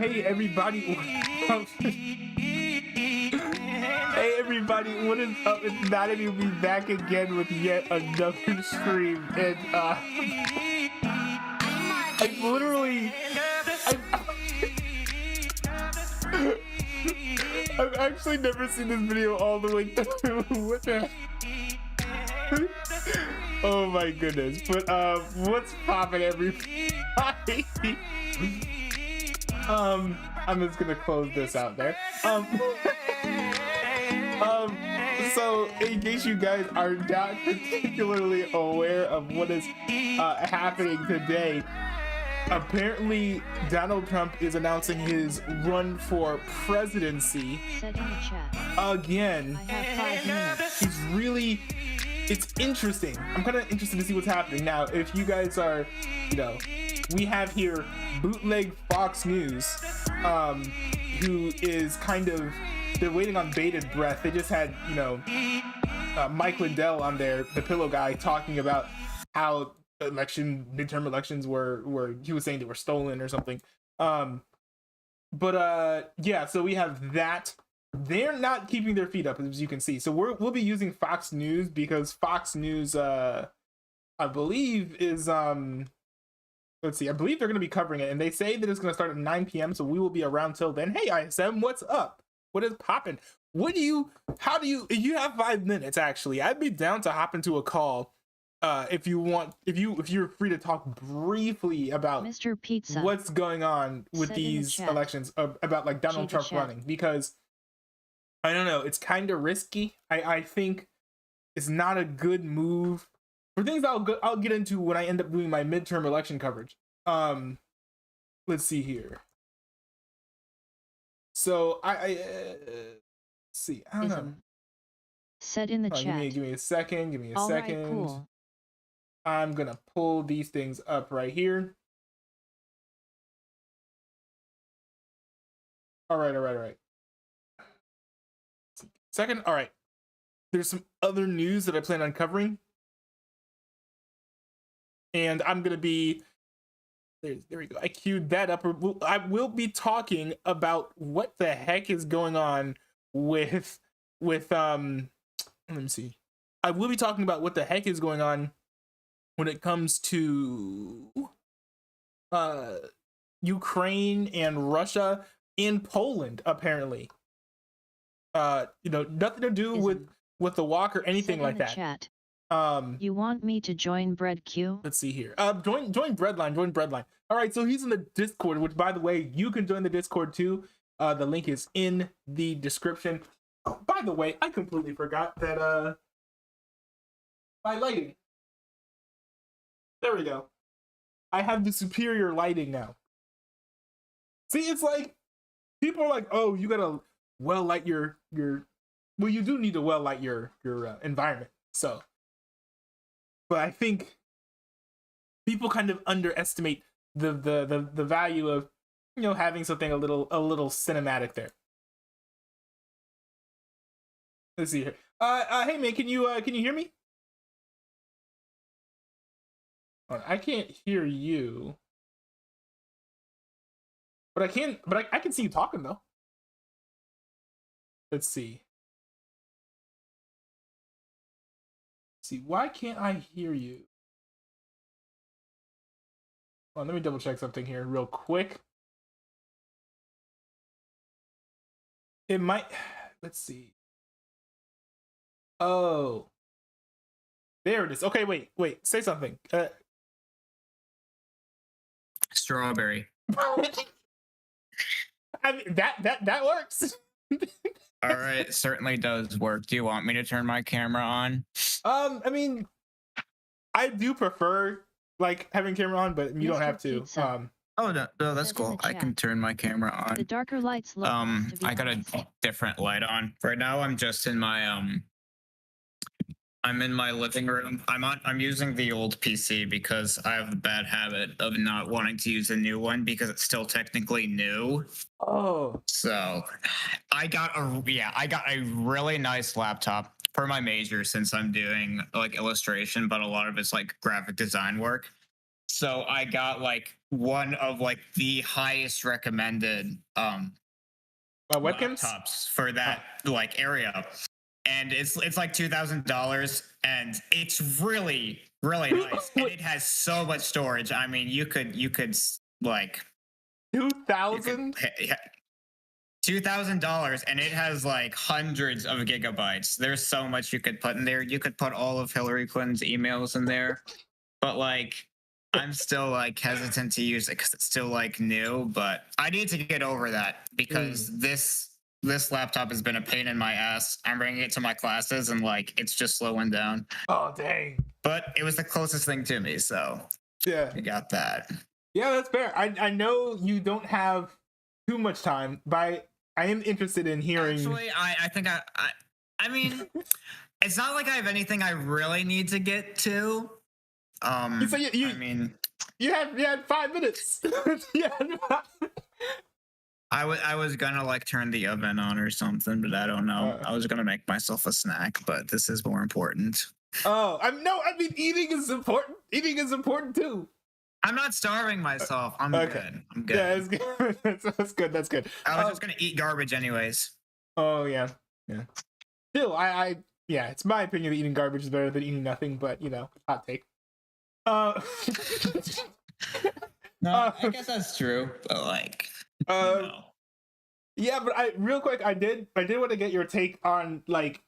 Hey everybody. Hey everybody, what is up? It's Not Any Me back again with yet another stream. And I've literally I've actually never seen this video all the way through. What the oh my goodness. But what's poppin', everybody? I'm just gonna close this out there. So in case you guys are not particularly aware of what is happening today, apparently Donald Trump is announcing his run for presidency again. I have 5 minutes. He's really, it's interesting. I'm kind of interested to see what's happening now. If you guys are, you know, we have here bootleg Fox News, who is kind of, they're waiting on bated breath. They just had, you know, Mike Lindell on there, the pillow guy, talking about how midterm elections were he was saying they were stolen or something. Yeah, so we have that. They're not keeping their feet up, as you can see. So we'll be using Fox News because Fox News, I believe is let's see, I believe they're going to be covering it, and they say that it's going to start at 9 p.m. So we will be around till then. Hey ISM, what's up? What is poppin'? How do you have 5 minutes? Actually, I'd be down to hop into a call if you want, if you're free to talk briefly about Mr. Pizza, what's going on with these elections, about like Donald Trump running, because I don't know, it's kind of risky. I think it's not a good move for things I'll get into when I end up doing my midterm election coverage. Let's see here. So I see. I don't know. Said in the chat. Give me a second. Give me a All second. right, cool. I'm gonna pull these things up right here. All right. Second. All right. There's some other news that I plan on covering, and I'm gonna be. There we go. I queued that up. I will be talking about what the heck is going on with let me see. I will be talking about what the heck is going on when it comes to Ukraine and Russia and Poland, apparently. You know, nothing to do with the walk or anything like that. Chat. You want me to join Bread Q? Let's see here. Join Breadline. All right, so he's in the Discord, which, by the way, you can join the Discord too. The link is in the description. Oh, by the way, I completely forgot that my lighting. There we go. I have the superior lighting now. See, it's like people are like, "Oh, you gotta well light your." Well, you do need to well light your environment. So. But I think people kind of underestimate the value of, you know, having something a little cinematic there. Let's see here. Hey man, can you hear me? I can't hear you, but I can see you talking though. Let's see. See, why can't I hear you? Well, let me double check something here real quick. It might, let's see. Oh, there it is. Okay, wait, say something. Strawberry. I mean, that works. All right, certainly does work. Do you want me to turn my camera on? I mean, I do prefer like having camera on, but you don't have to. Oh no, that's cool. I can turn my camera on. The darker lights look I got a different light on. Right now I'm just in my I'm in my living room. I'm using the old PC because I have the bad habit of not wanting to use a new one because it's still technically new. Oh. So I got a really nice laptop for my major since I'm doing like illustration, but a lot of it's like graphic design work. so I got like one of like the highest recommended Webcams. laptops for that like area, and it's like $2,000, and it's really nice, and it has so much storage. I mean, you could like 2,000. $2,000, and it has like hundreds of gigabytes. There's so much you could put in there. You could put all of Hillary Clinton's emails in there, but like I'm still like hesitant to use it because it's still like new. But I need to get over that because this laptop has been a pain in my ass. I'm bringing it to my classes and like it's just slowing down. Oh dang! But it was the closest thing to me, so yeah, I got that. Yeah, that's fair. I know you don't have too much time, but I am interested in hearing. Actually, I think I mean, it's not like I have anything I really need to get to. I mean, you had 5 minutes. Yeah. I was gonna like turn the oven on or something, but I don't know. I was gonna make myself a snack, but this is more important. Oh, I mean, eating is important. Eating is important too. I'm not starving myself. I'm good. I'm good. Yeah, it's good. That's good. That's good. I was just gonna eat garbage anyways. Oh yeah. Still, yeah, it's my opinion that eating garbage is better than eating nothing, but you know, hot take. No, I guess that's true, but like, yeah, but real quick, I did want to get your take on like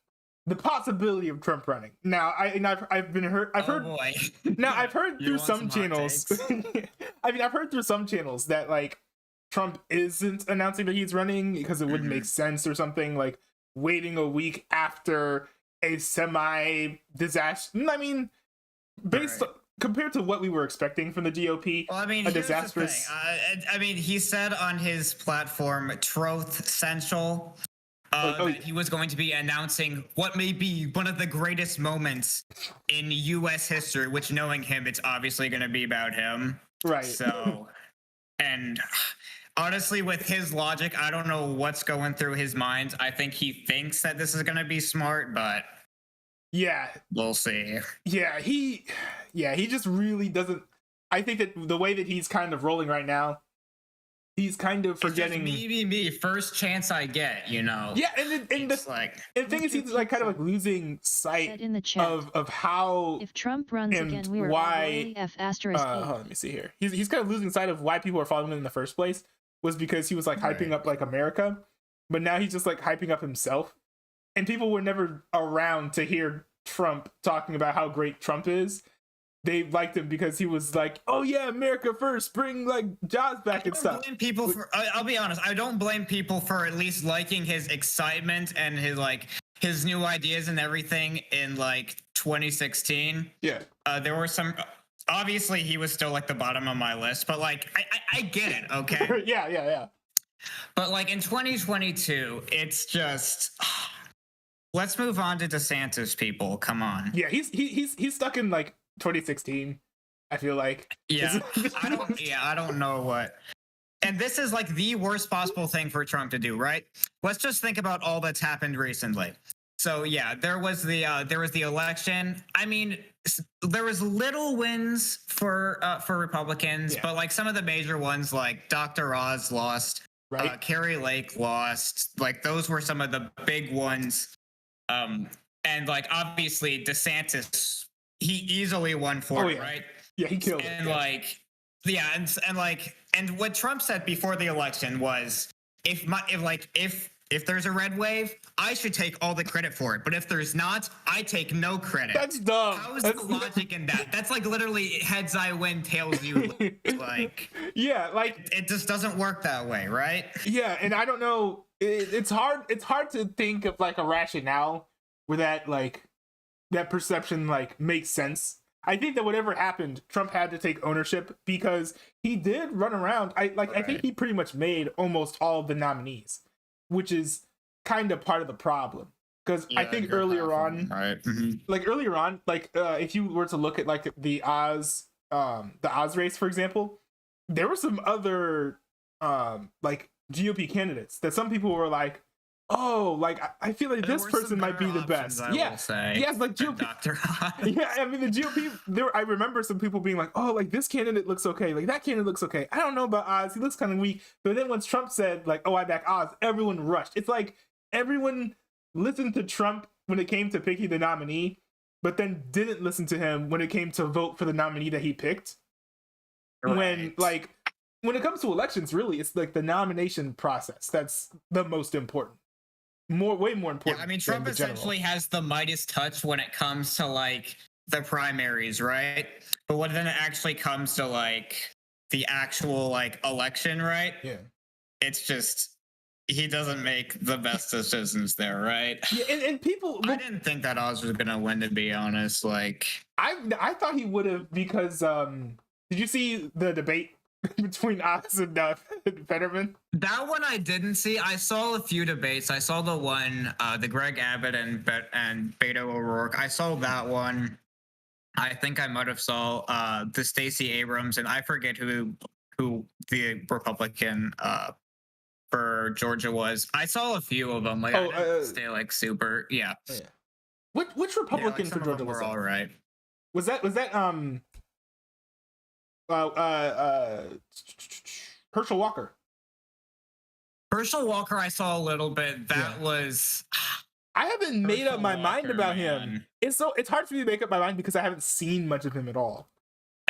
the possibility of Trump running. Now, I've heard. Boy. Now I've heard through some channels. I mean, I've heard through some channels that like Trump isn't announcing that he's running because it wouldn't make sense or something. Like waiting a week after a semi-disaster. I mean, compared to what we were expecting from the GOP, well, I mean, a disastrous. I mean, he said on his platform, Truth Central, that he was going to be announcing what may be one of the greatest moments in U.S. history. Which, knowing him, it's obviously going to be about him, right? So, and honestly, with his logic, I don't know what's going through his mind. I think he thinks that this is going to be smart, but yeah, we'll see. Yeah, he just really doesn't. I think that the way that he's kind of rolling right now, he's kind of forgetting. It's just me, first chance I get, you know. Yeah, and the thing is, he's like kind of like losing sight in the chat of how if Trump runs and again, we are why. F asterisk. Hold on, let me see here. He's kind of losing sight of why people are following him in the first place was because he was like hyping up like America, but now he's just like hyping up himself, and people were never around to hear Trump talking about how great Trump is. They liked him because he was like, "Oh yeah, America first, bring like jobs back and stuff." Blame people for. I'll be honest. I don't blame people for at least liking his excitement and his like his new ideas and everything in like 2016. Yeah, there were some. Obviously, he was still like the bottom of my list, but like I get it. Okay. yeah. But like in 2022, it's just. Let's move on to DeSantis, people. Come on. Yeah, he's stuck in like 2016. I feel like. Yeah, I don't know what. And this is like the worst possible thing for Trump to do, right? Let's just think about all that's happened recently. So yeah, there was the election. I mean, there was little wins for Republicans, but like some of the major ones, like Dr. Oz lost, right? Carrie Lake lost. Like those were some of the big ones. And like obviously DeSantis, he easily won for it, right? Yeah, he killed and it. Like, yeah, and what Trump said before the election was, if there's a red wave, I should take all the credit for it. But if there's not, I take no credit. That's dumb. How's the logic in that? That's like literally heads I win, tails you lose. Like, yeah, like it just doesn't work that way, right? Yeah, and I don't know. It's hard to think of like a rationale where that perception like makes sense. I think that whatever happened, Trump had to take ownership because he did run around. I think he pretty much made almost all of the nominees, which is kind of part of the problem. Because I think earlier on, if you were to look at like the Oz race, for example, there were some other like GOP candidates that some people were like, oh, like I feel like There this were some person might be better the options, best. I Yeah, will say, yes, like than GOP. Dr. Oz. Yeah, I mean the GOP. There, I remember some people being like, "Oh, like this candidate looks okay, like that candidate looks okay." I don't know about Oz; he looks kind of weak. But then once Trump said, like, "Oh, I back Oz," everyone rushed. It's like everyone listened to Trump when it came to picking the nominee, but then didn't listen to him when it came to vote for the nominee that he picked. When when it comes to elections, really, it's like the nomination process that's the most important. Way more important. Yeah, I mean, Trump essentially has the Midas touch when it comes to like the primaries, right? But when then it actually comes to like the actual like election, right? Yeah. It's just he doesn't make the best decisions there, right? Yeah, and people. I didn't think that Oz was gonna win, to be honest. Like, I thought he would have because did you see the debate between Oz and Fetterman? that one I didn't see. I saw a few debates. I saw the one, the Greg Abbott and Beto O'Rourke. I saw that one. I think I might have saw the Stacey Abrams, and I forget who the Republican for Georgia was. I saw a few of them. Like, I didn't stay like super. Yeah. Oh, yeah. Which Republican like for Georgia was that? all right. Was that Herschel Walker? Herschel Walker, I saw a little bit. That was. I haven't made up my mind Walker, about man. him. It's hard for me to make up my mind because I haven't seen much of him at all.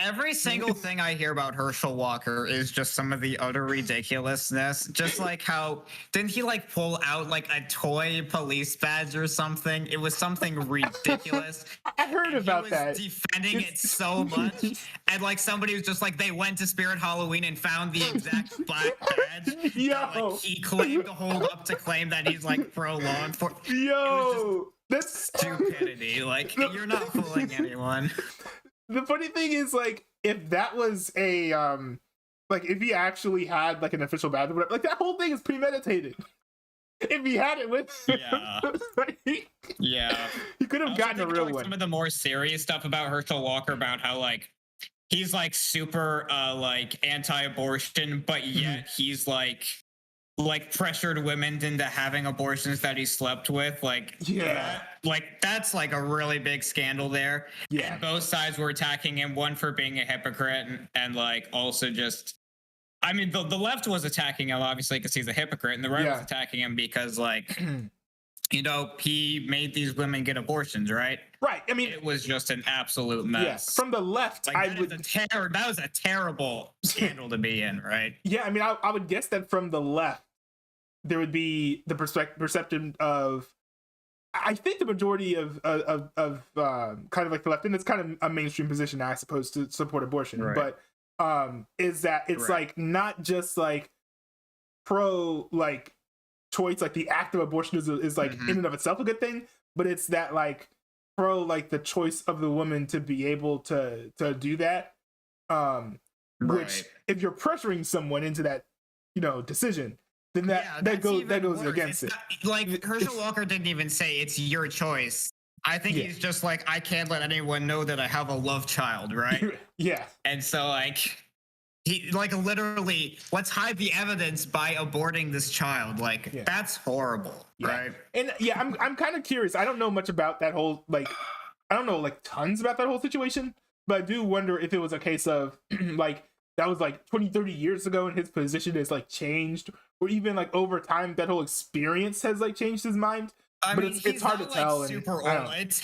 Every single thing I hear about Herschel Walker is just some of the utter ridiculousness. Just like how didn't he like pull out like a toy police badge or something? It was something ridiculous. I heard about that. Defending it so much, and like somebody was just like they went to Spirit Halloween and found the exact black badge. Yo, that, like, he claimed to hold up to claim that he's like pro law enforcement. Yo, that's stupidity. Like you're not fooling anyone. The funny thing is, like, if that was a like if he actually had like an official badge or whatever, like that whole thing is premeditated. If he had it with yeah, he could have gotten a real like, one. Some of the more serious stuff about Herschel Walker, about how like he's like super like anti-abortion, but yet he's like pressured women into having abortions that he slept with. Like, yeah, that's like a really big scandal there. Yeah, and both sides were attacking him, one for being a hypocrite and like also just, I mean, the left was attacking him obviously because he's a hypocrite, and the right was attacking him because like you know, he made these women get abortions, right? Right. I mean, it was just an absolute mess. Yeah. From the left, like, that was a terrible scandal to be in, right? Yeah, I mean, I would guess that from the left, there would be the perception of, I think the majority of kind of like the left, and it's kind of a mainstream position, I suppose, to support abortion, right. But is that it's right. like not just like pro like choice, like the act of abortion is like in and of itself a good thing, but it's that like pro like the choice of the woman to be able to do that, which if you're pressuring someone into that, you know, decision, then that goes worse. against it. Like Herschel Walker didn't even say it's your choice. I think he's just like, I can't let anyone know that I have a love child, right? Yeah. And so like he like literally, let's hide the evidence by aborting this child. Like that's horrible, right? And I'm kind of curious. I don't know much about that whole like, I don't know like tons about that whole situation, but I do wonder if it was a case of like that was like 20-30 years ago and his position has like changed, or even like over time that whole experience has like changed his mind. I but mean, it's hard to like tell. Super old. It's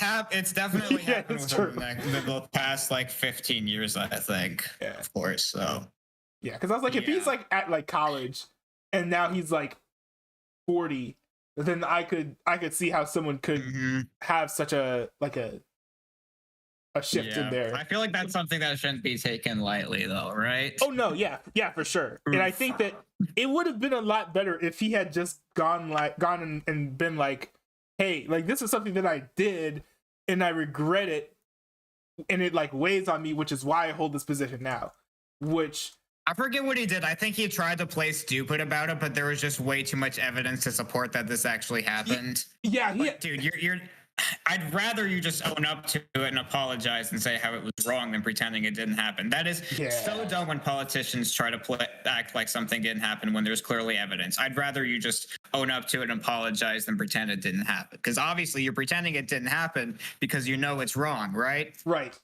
definitely happened it's within the past like 15 years, I think. Yeah, of course. So yeah, because I was like, if he's like at like college and now he's like 40, then I could see how someone could have such a like a shift in there. I feel like that's something that shouldn't be taken lightly, though, right? Oh no, yeah, for sure. And I think that it would have been a lot better if he had just gone and been like, hey, like this is something that I did and I regret it, and it like weighs on me, which is why I hold this position now. Which I forget what he did. I think he tried to play stupid about it, but there was just way too much evidence to support that this actually happened. Yeah, dude, I'd rather you just own up to it and apologize and say how it was wrong than pretending it didn't happen. That is so dumb when politicians try to act like something didn't happen when there's clearly evidence. I'd rather you just own up to it and apologize than pretend it didn't happen. Because obviously you're pretending it didn't happen because you know it's wrong, right? Right.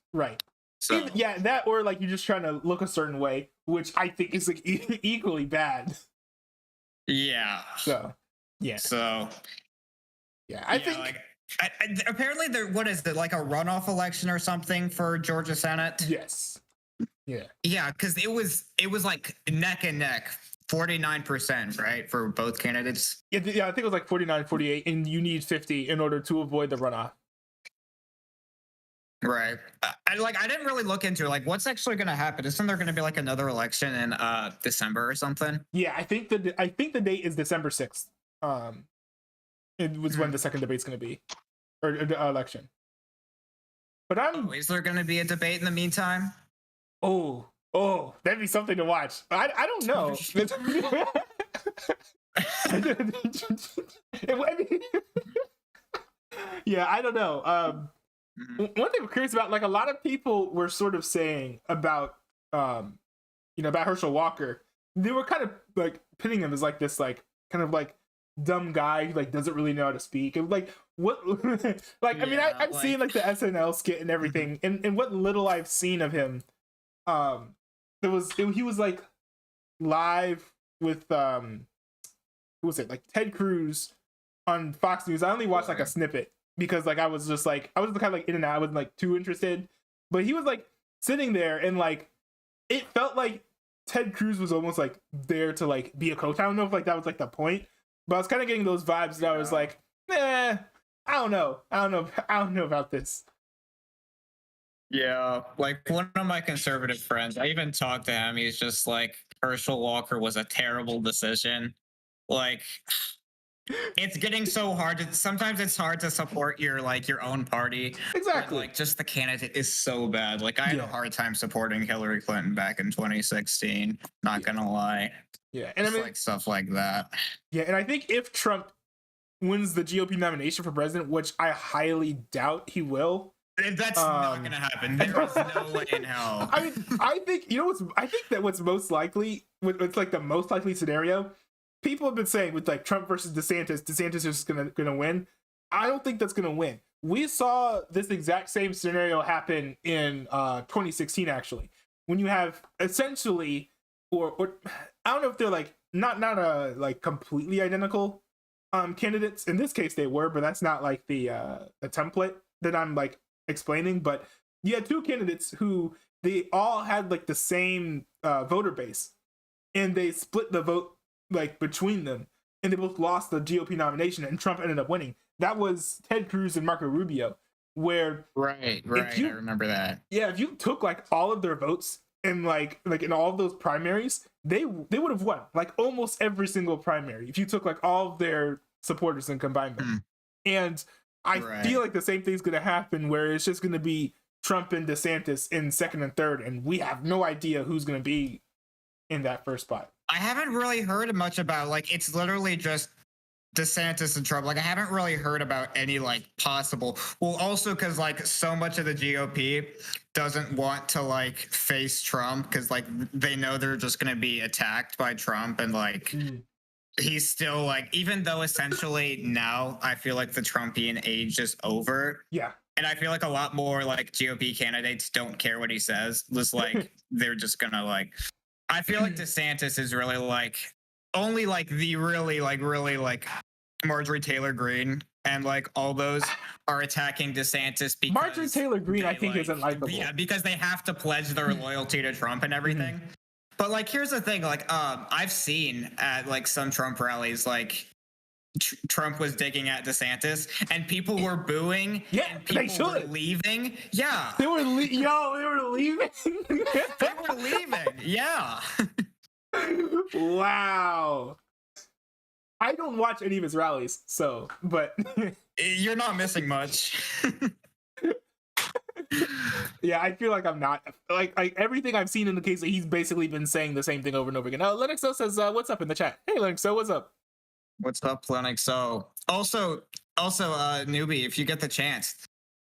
So Yeah, that or like you're just trying to look a certain way, which I think is like equally bad. yeah. So yeah, I think like apparently there. What is it, like a runoff election or something for Georgia Senate? yes. Yeah, because it was like neck and neck, 49%, right, for both candidates. Yeah, I think it was like 49, 48, and you need 50 in order to avoid the runoff. Right. I didn't really look into it. Like, what's actually going to happen? Isn't there going to be like another election in December or something? Yeah, I think the date is December 6th. It was when the second debate's going to be, or election. But is there going to be a debate in the meantime? Oh, that'd be something to watch. I don't know. Yeah, I don't know. One thing I'm curious about, like a lot of people were sort of saying about, about Herschel Walker, they were kind of like pinning him as like this, like kind of like dumb guy who like doesn't really know how to speak. And like what, like I mean, I've seen like the SNL skit and everything, and what little I've seen of him, he was like live with who was it, like Ted Cruz on Fox News. I only watched like a snippet, because like I was kind of like in and out. I wasn't like too interested, but he was like sitting there and like it felt like Ted Cruz was almost like there to like be a coach. I don't know if like that was like the point, but I was kind of getting those vibes that I was like, I don't know about this. Yeah, like one of my conservative friends, I even talked to him. He's just like, Herschel Walker was a terrible decision. Like, it's getting so hard. Sometimes it's hard to support your own party. Exactly. Like, just the candidate is so bad. Like, I had a hard time supporting Hillary Clinton back in 2016. Not gonna lie. Yeah, and just I mean, like stuff like that. Yeah, and I think if Trump wins the GOP nomination for president, which I highly doubt he will, that's not gonna happen. There's no way in hell. I mean, I think what's most likely, what's like the most likely scenario, people have been saying with like Trump versus DeSantis is gonna win. I don't think that's gonna win. We saw this exact same scenario happen in 2016, actually, when you have essentially, or I don't know if they're like not like completely identical candidates. In this case, they were, but that's not like the template that I'm like explaining. But you had two candidates who they all had like the same voter base, and they split the vote like between them, and they both lost the GOP nomination, and Trump ended up winning. That was Ted Cruz and Marco Rubio, where right, I remember that. Yeah, if you took like all of their votes and like in all of those primaries, they would have won like almost every single primary if you took like all of their supporters and combined them. And I feel like the same thing's gonna happen, where it's just gonna be Trump and DeSantis in second and third, and we have no idea who's gonna be in that first spot. I haven't really heard much about, like, it's literally just DeSantis and Trump. Like, I haven't really heard about any like possible. Well, also because like so much of the GOP doesn't want to like face Trump because like they know they're just gonna be attacked by Trump, and like he's still like, even though essentially now I feel like the Trumpian age is over. Yeah. And I feel like a lot more like GOP candidates don't care what he says. Just like they're just gonna like. I feel like DeSantis is really like only like the really like Marjorie Taylor Greene and like all those are attacking DeSantis because Marjorie Taylor Greene I think isn't likable. Yeah, because they have to pledge their loyalty to Trump and everything. But like, here's the thing, like I've seen at like some Trump rallies, like Trump was digging at DeSantis and people were booing. Yeah, and people were leaving. Yeah, they were leaving. They were leaving. Yeah. Wow. I don't watch any of his rallies, so but you're not missing much. Yeah, I feel like I'm not like everything I've seen in the case that he's basically been saying the same thing over and over again. Lennoxo says, "What's up?" in the chat. Hey, Lennoxo, what's up? What's up, Lennoxo? Also, Also, newbie, if you get the chance,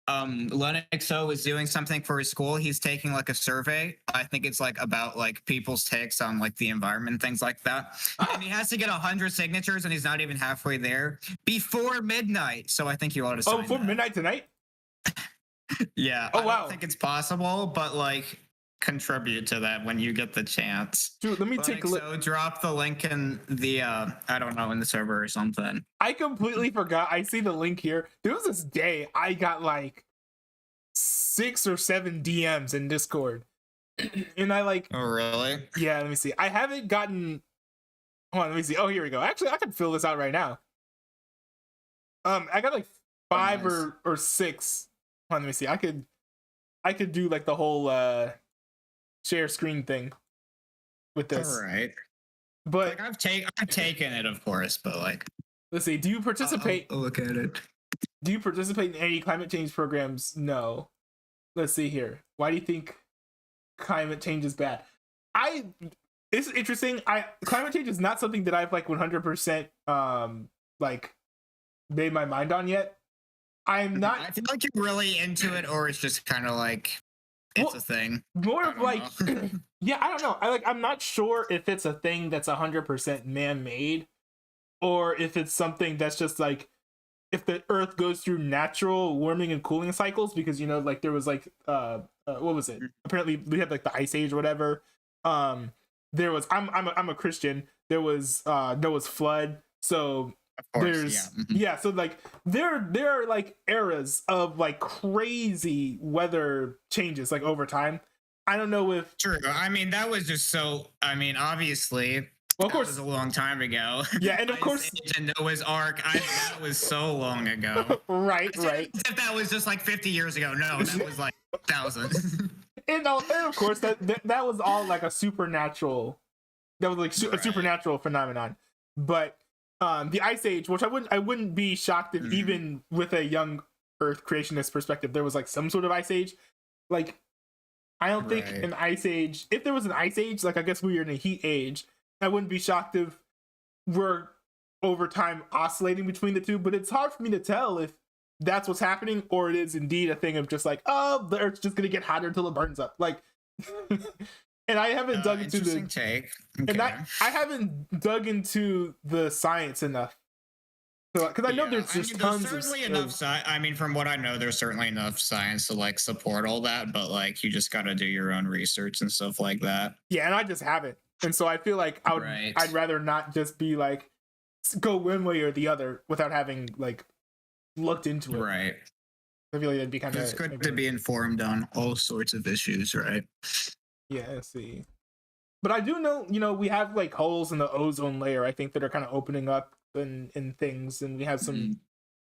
Lennoxo is doing something for his school. He's taking like a survey. I think it's like about like people's takes on like the environment, things like that. And he has to get 100 signatures, and he's not even halfway there before midnight. So I think you ought to sign before that. midnight tonight? Yeah. Oh, I wow. don't think it's possible, but like contribute to that when you get the chance. Dude, let me take a look. So drop the link in the I don't know, in the server or something. I completely forgot. I see the link here. There was this day I got like 6 or 7 DMs in Discord. And I like, Oh really? yeah, let me see. I haven't gotten, hold on, let me see. Oh, here we go. Actually, I can fill this out right now. I got like 5 nice. or 6. Hold on, let me see. I could do like the whole share screen thing with this. All right. But Like I've taken it, of course, but like let's see. Do you participate? I'll look at it. Do you participate in any climate change programs? No. Let's see here. Why do you think climate change is bad? It's interesting. Climate change is not something that I've like 100% like made my mind on yet. I'm not. I feel like you're really into it, or it's just kind of like it's a thing. More of like, yeah, I don't know. I'm not sure if it's a thing that's 100% man-made, or if it's something that's just like, if the Earth goes through natural warming and cooling cycles, because you know, like there was like, what was it? Apparently, we had like the Ice Age or whatever. There was, I'm a Christian. There was Noah's flood. So Of course, there's yeah, so like there are like eras of like crazy weather changes like over time. I don't know if True. I mean, that was just so. I mean, obviously, well, of course, that was a long time ago. yeah, and of course, and Noah's Ark. That was so long ago. right. If that was just like 50 years ago, no, that was like thousands. And of course, that was all like a supernatural. That was like a supernatural phenomenon. But the Ice Age, which I wouldn't be shocked if even with a young Earth creationist perspective, there was like some sort of Ice Age. Like, I don't think an Ice Age. If there was an Ice Age, like I guess we were in a Heat Age, I wouldn't be shocked if we're over time oscillating between the two. But it's hard for me to tell if that's what's happening, or it is indeed a thing of just like, oh, the Earth's just gonna get hotter until it burns up. Like, and I haven't dug into the take. Okay. And I haven't dug into the science enough, because I know there's just tons there's certainly enough science. I mean, from what I know, there's certainly enough science to like support all that, but like you just got to do your own research and stuff like that. Yeah, and I just haven't, and so I feel like I'd rather not just be like go one way or the other without having like looked into it. Right. I feel like that'd be kind of. It's good to be informed on all sorts of issues, right? Yeah, let's see. But I do know, we have like holes in the ozone layer, I think, that are kind of opening up and things, and we have some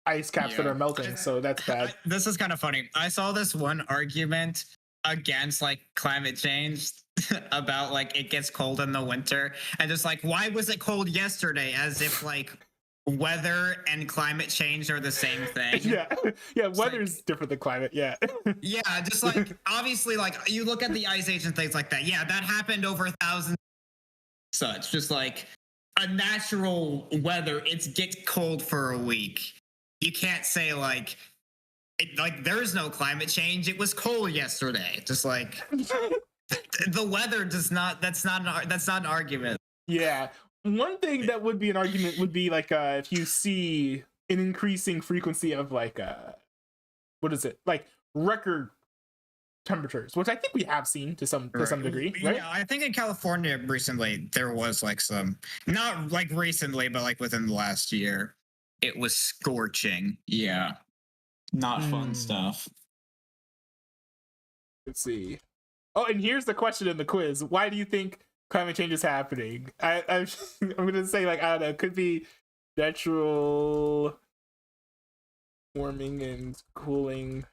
ice caps that are melting, so that's bad. This is kind of funny. I saw this one argument against like climate change about like it gets cold in the winter, and just like, why was it cold yesterday? As if like weather and climate change are the same thing. Yeah, weather's like, different than climate. Yeah. Yeah, just like obviously, like you look at the Ice Age and things like that. Yeah, that happened over thousands. Such just like a natural weather. It gets cold for a week. You can't say like there's no climate change. It was cold yesterday. Just like the weather does not. That's not an argument. Yeah. One thing that would be an argument would be like if you see an increasing frequency of like what is it, like record temperatures, which I think we have seen to some degree, right? Yeah, I think in California recently there was like some, not like recently, but like within the last year, it was scorching. Yeah, not fun stuff. Let's see. Oh, and here's the question in the quiz: why do you think climate change is happening? I'm gonna say like, I don't know, it could be natural warming and cooling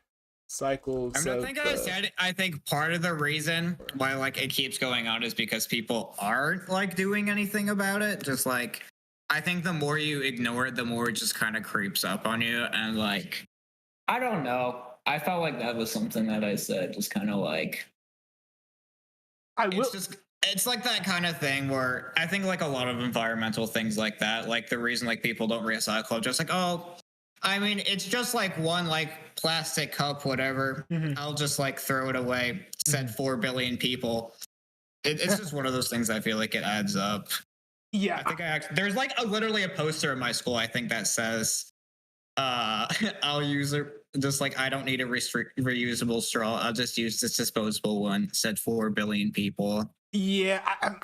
cycles. I think part of the reason why like it keeps going on is because people aren't like doing anything about it. Just like, I think the more you ignore it, the more it just kind of creeps up on you. And like, I don't know, I felt like that was something that I said, just kind of like, it's like that kind of thing where I think like a lot of environmental things like that, like the reason like people don't recycle, just like, oh, I mean, it's just like one like plastic cup, whatever. Mhm. I'll just like throw it away. Said 4 billion people. It's just one of those things. I feel like it adds up. Yeah, I think there's like literally a poster in my school. I think that says, "I'll use it." Just like I don't need a reusable straw. I'll just use this disposable one. Said 4 billion people. yeah.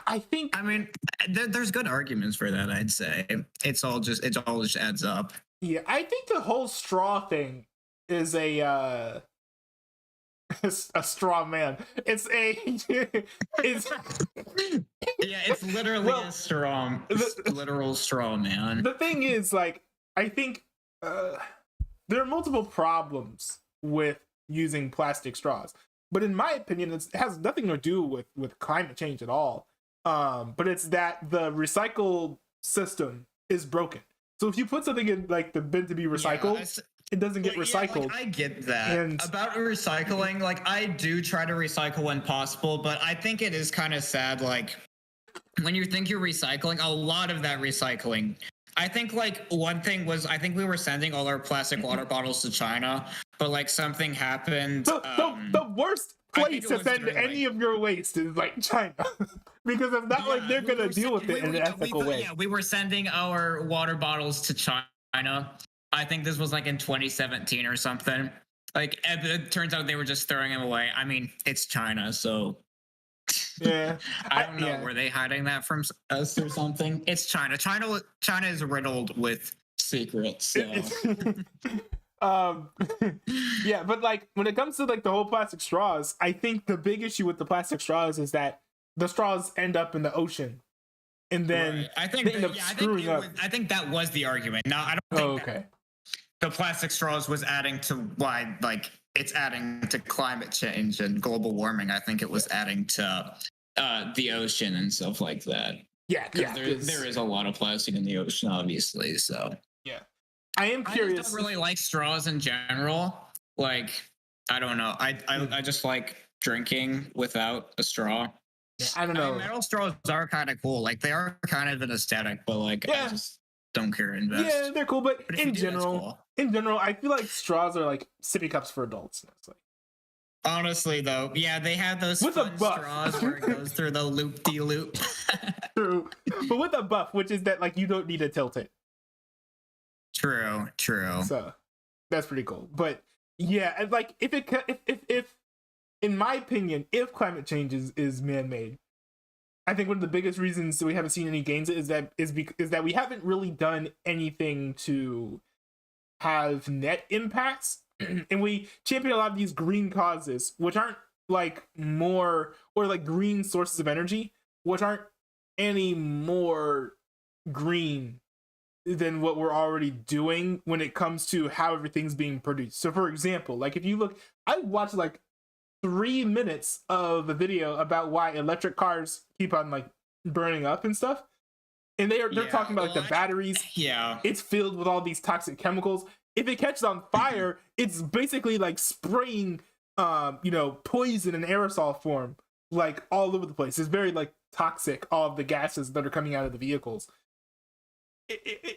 I think. I mean, there's good arguments for that. I'd say it all just adds up. Yeah, I think the whole straw thing is a straw man. It's it's Yeah, it's literally Well, a straw, literal straw man. the thing is, like, I think there are multiple problems with using plastic straws, but in my opinion, it has nothing to do with climate change at all. But it's that the recycle system is broken. So if you put something in like the bin to be recycled, it doesn't get recycled. Like, I get that. And- About recycling, like I do try to recycle when possible, but I think it is kind of sad. Like when you think you're recycling, a lot of that recycling. I think like one thing was I think we were sending all our plastic water bottles to China, but like something happened. The worst place to send any of your waste is like China, because it's not like they're gonna deal with it in an ethical way. Yeah, we were sending our water bottles to China. I think this was like in 2017 or something. Like it turns out they were just throwing them away. I mean, it's China, so Yeah, I don't know. Were they hiding that from us or something? It's China. China is riddled with secrets. So. Yeah, but like when it comes to like the whole plastic straws, I think the big issue with the plastic straws is that the straws end up in the ocean, and then right. I think I think that was the argument. No, I don't think the plastic straws was adding to why like it's adding to climate change and global warming. I think it was adding to the ocean and stuff like that. Yeah. There is a lot of plastic in the ocean, obviously. So yeah, I am curious. I just don't really like straws in general. Like I don't know. I just like drinking without a straw. Yeah, I don't know. I mean, metal straws are kind of cool. Like they are kind of an aesthetic, but like I just don't care to invest. Yeah, they're cool, but in general, I feel like straws are like sippy cups for adults. Honestly, though, yeah, they have those with fun straws where it goes through the loop-de-loop. True, but with a buff, which is that like you don't need to tilt it. True. So that's pretty cool. But yeah, like if in my opinion, if climate change is man-made, I think one of the biggest reasons that we haven't seen any gains is that we haven't really done anything to have net impacts, and we champion a lot of these green causes, which aren't like more or like green sources of energy, which aren't any more green than what we're already doing when it comes to how everything's being produced. So for example, like if you look, I watched like 3 minutes of a video about why electric cars keep on like burning up and stuff, and they're talking about like the batteries. Yeah, it's filled with all these toxic chemicals. If it catches on fire, it's basically like spraying poison in aerosol form like all over the place. It's very like toxic, all of the gases that are coming out of the vehicles.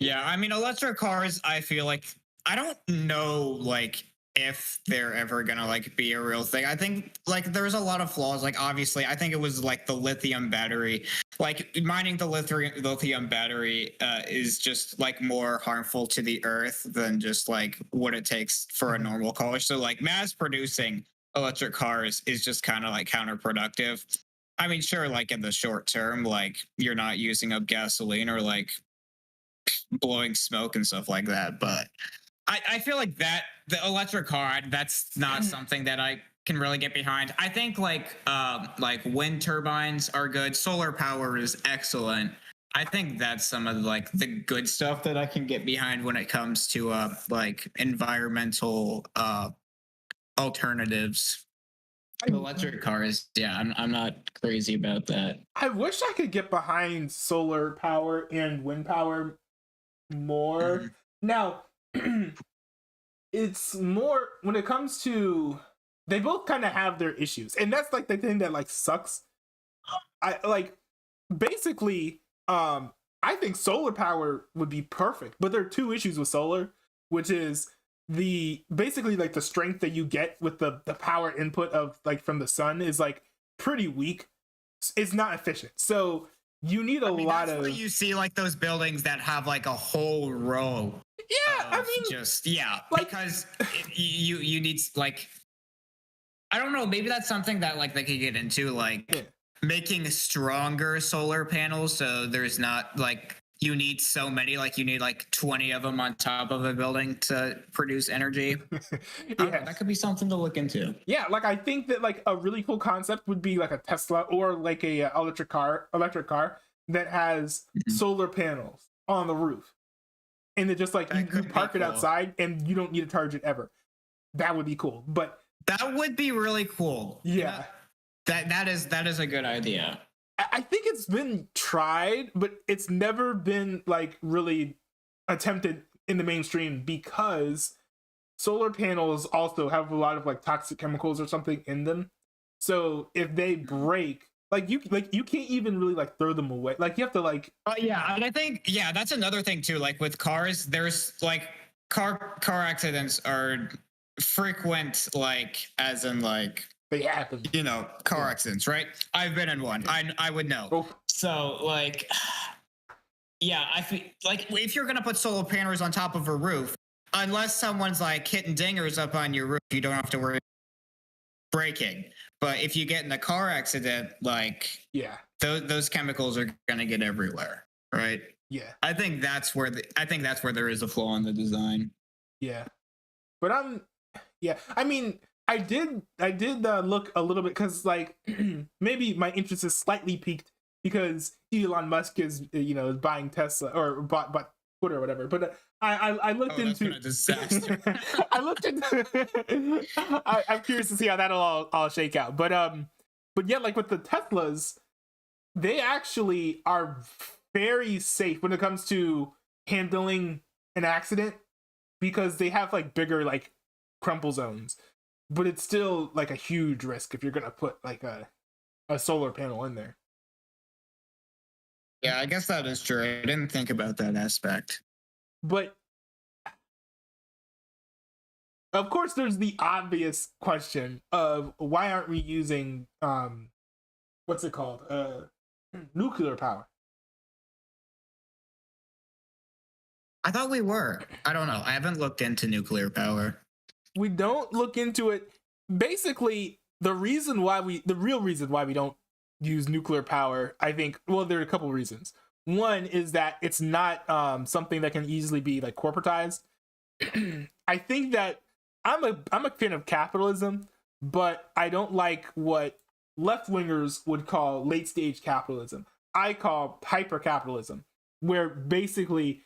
Yeah, I mean, electric cars, I feel like I don't know like if they're ever gonna like be a real thing. I think like there's a lot of flaws. Like obviously, I think it was like the lithium battery. Like mining the lithium battery is just like more harmful to the earth than just like what it takes for a normal car. So like mass producing electric cars is just kind of like counterproductive. I mean, sure, like in the short term, like you're not using up gasoline or like blowing smoke and stuff like that, but I feel like that the electric car, that's not something that I can really get behind. I think like wind turbines are good. Solar power is excellent. I think that's some of like the good stuff that I can get behind when it comes to like environmental alternatives. Electric cars, yeah, I'm not crazy about that. I wish I could get behind solar power and wind power more. Now, it's more when it comes to, they both kind of have their issues, and that's like the thing that like sucks. I like basically I think solar power would be perfect, but there are 2 issues with solar. which is the basically like the strength that you get with the power input of like from the sun is like pretty weak. It's not efficient. So you need a lot that's of why you see like those buildings that have like a whole row. Yeah, I mean, just like- because you need like, I don't know, maybe that's something that like they could get into, like making stronger solar panels, so there's not like you need so many, like you need like 20 of them on top of a building to produce energy. yeah. That could be something to look into. Yeah, like I think that like a really cool concept would be like a Tesla or like a electric car that has solar panels on the roof, and it just like you park it outside and you don't need to charge it ever. That would be cool. But that would be really cool. Yeah, that is a good idea. I think it's been tried, but it's never been like really attempted in the mainstream because solar panels also have a lot of like toxic chemicals or something in them. So if they break, like you can't even really like throw them away. Like you have to like yeah, and I think that's another thing too. Like with cars, there's like car accidents are frequent, like as in like they happen. You know, car accidents, right? I've been in one. I would know. Oh. So like, yeah, I feel like if you're gonna put solar panels on top of a roof, unless someone's like hitting dingers up on your roof, you don't have to worry breaking. But if you get in a car accident, like those chemicals are gonna get everywhere, right? Yeah, I think that's where there is a flaw in the design. Yeah, but I mean, I did look a little bit because like maybe my interest is slightly piqued because Elon Musk is is buying Tesla or bought Twitter or whatever. But I looked into been a disaster. I looked into I'm curious to see how that'll all shake out. But yeah, like with the Teslas, they actually are very safe when it comes to handling an accident because they have like bigger like crumple zones. But it's still like a huge risk if you're gonna put like a solar panel in there. Yeah, I guess that is true. I didn't think about that aspect. But of course, there's the obvious question of why aren't we using what's it called? Nuclear power. I thought we were. I don't know. I haven't looked into nuclear power. We don't look into it. Basically, the real reason why we don't use nuclear power, I think, well, there are a couple of reasons. One is that it's not something that can easily be like corporatized. I think that I'm a fan of capitalism, but I don't like what left-wingers would call late-stage capitalism. I call hyper capitalism, where basically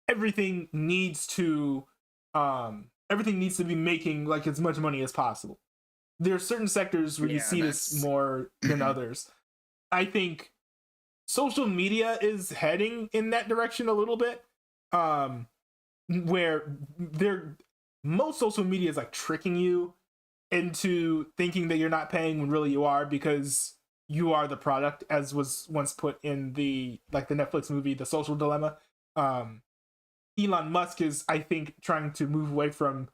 everything needs to be making like as much money as possible. There are certain sectors where you see this more than others. I think social media is heading in that direction a little bit, where most social media is like tricking you into thinking that you're not paying when really you are because you are the product, as was once put in the Netflix movie The Social Dilemma. Elon Musk is, I think, trying to move away from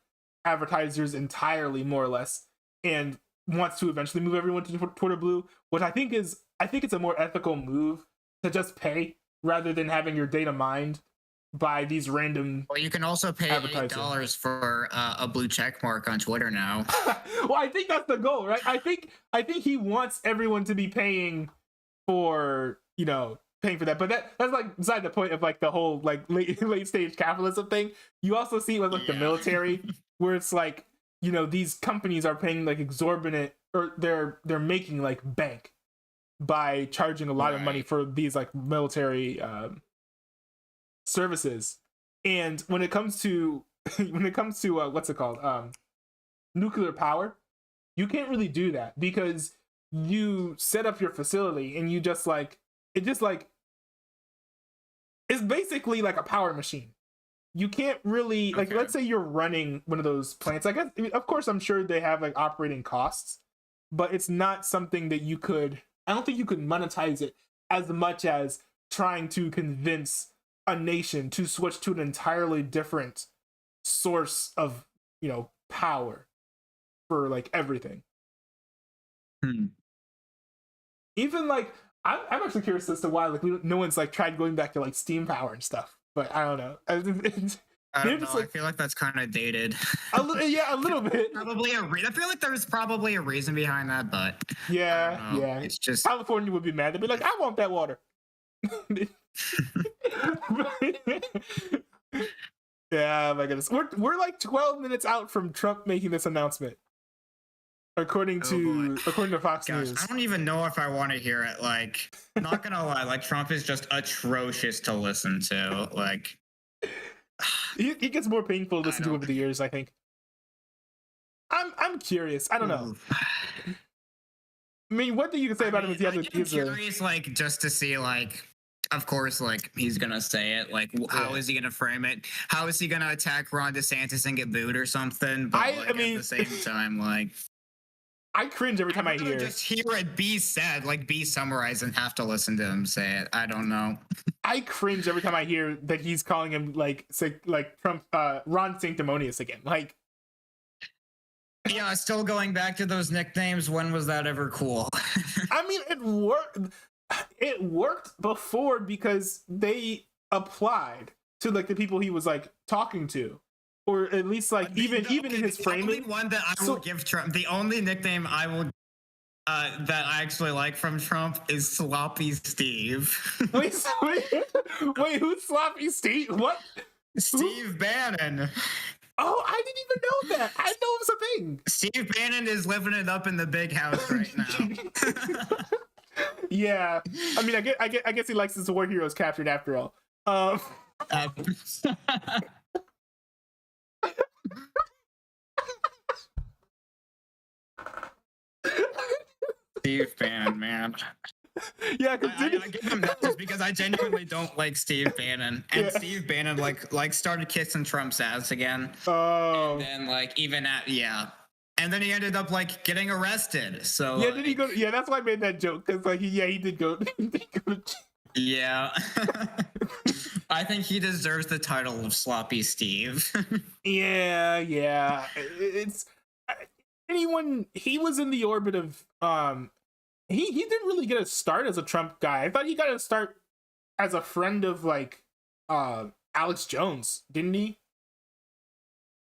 advertisers entirely, more or less, and wants to eventually move everyone to Twitter Blue, which I think it's a more ethical move to just pay rather than having your data mined by these random. Well, you can also pay $8 for a blue check mark on Twitter now. Well, I think that's the goal, right? I think he wants everyone to be paying for that, but that's like beside the point of like the whole like late stage capitalism thing. You also see it with like the military, where it's like these companies are paying like exorbitant, or they're making like bank by charging a lot of money for these like military services. And when it comes to what's it called, nuclear power, you can't really do that because you set up your facility and you just like it's basically like a power machine. You can't really like, let's say you're running one of those plants. Like, of course, I'm sure they have like operating costs, but it's not something that I don't think you could monetize it as much as trying to convince a nation to switch to an entirely different source of, power for like everything. Even like I'm actually curious as to why like no one's like tried going back to like steam power and stuff, but I don't know. I don't know. I feel like that's kind of dated. A little bit. Probably I feel like there's probably a reason behind that, but yeah. It's just California would be mad. They'd be like, I want that water. Yeah, my goodness. We're like 12 minutes out from Trump making this announcement. According to Fox News. I don't even know if I want to hear it. Like, not gonna lie, like Trump is just atrocious to listen to. Like, he gets more painful to listen to over the years, I think. I'm curious. I don't know. I mean, one thing you can say about him is I'm curious, like, just to see, like, of course, like, he's gonna say it. Like, how is he gonna frame it? How is he gonna attack Ron DeSantis and get booed or something? But I mean, at the same time, like, I cringe every time I hear. Just hear it be said, like be summarized, and have to listen to him say it. I don't know. I cringe every time I hear that he's calling him like Trump, Ron Sanctimonious again. Like, yeah, still going back to those nicknames. When was that ever cool? I mean, it worked. It worked before because they applied to like the people he was like talking to. Or at least like even in his framing. The only one that I will give Trump, the only nickname I will that I actually like from Trump is Sloppy Steve. wait, who's Sloppy Steve? What? Steve Bannon. Oh, I didn't even know that. I know it was a thing. Steve Bannon is living it up in the big house right now. Yeah, I mean, I guess he likes his war heroes captured after all. Steve Bannon, man. Yeah, I give him that just because I genuinely don't like Steve Bannon, and Steve Bannon like started kissing Trump's ass again. Oh, and then like and then he ended up like getting arrested. So yeah, did he go? Yeah, that's why I made that joke because like he did go. Yeah, I think he deserves the title of Sloppy Steve. Yeah. It's anyone. He was in the orbit of He didn't really get a start as a Trump guy. I thought he got a start as a friend of like Alex Jones, didn't he?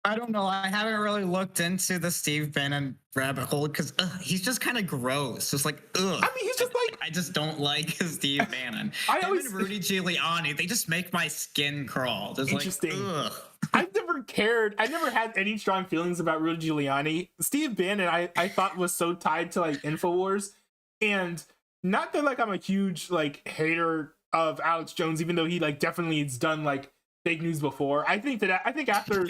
I don't know. I haven't really looked into the Steve Bannon rabbit hole because he's just kind of gross. Just like, ugh. I mean, he's just like... I just don't like Steve Bannon. Him and Rudy Giuliani, they just make my skin crawl. Just interesting. Like, ugh. I've never cared. I never had any strong feelings about Rudy Giuliani. Steve Bannon, I thought was so tied to like InfoWars. And not that like I'm a huge like hater of Alex Jones, even though he like definitely has done like fake news before. I think after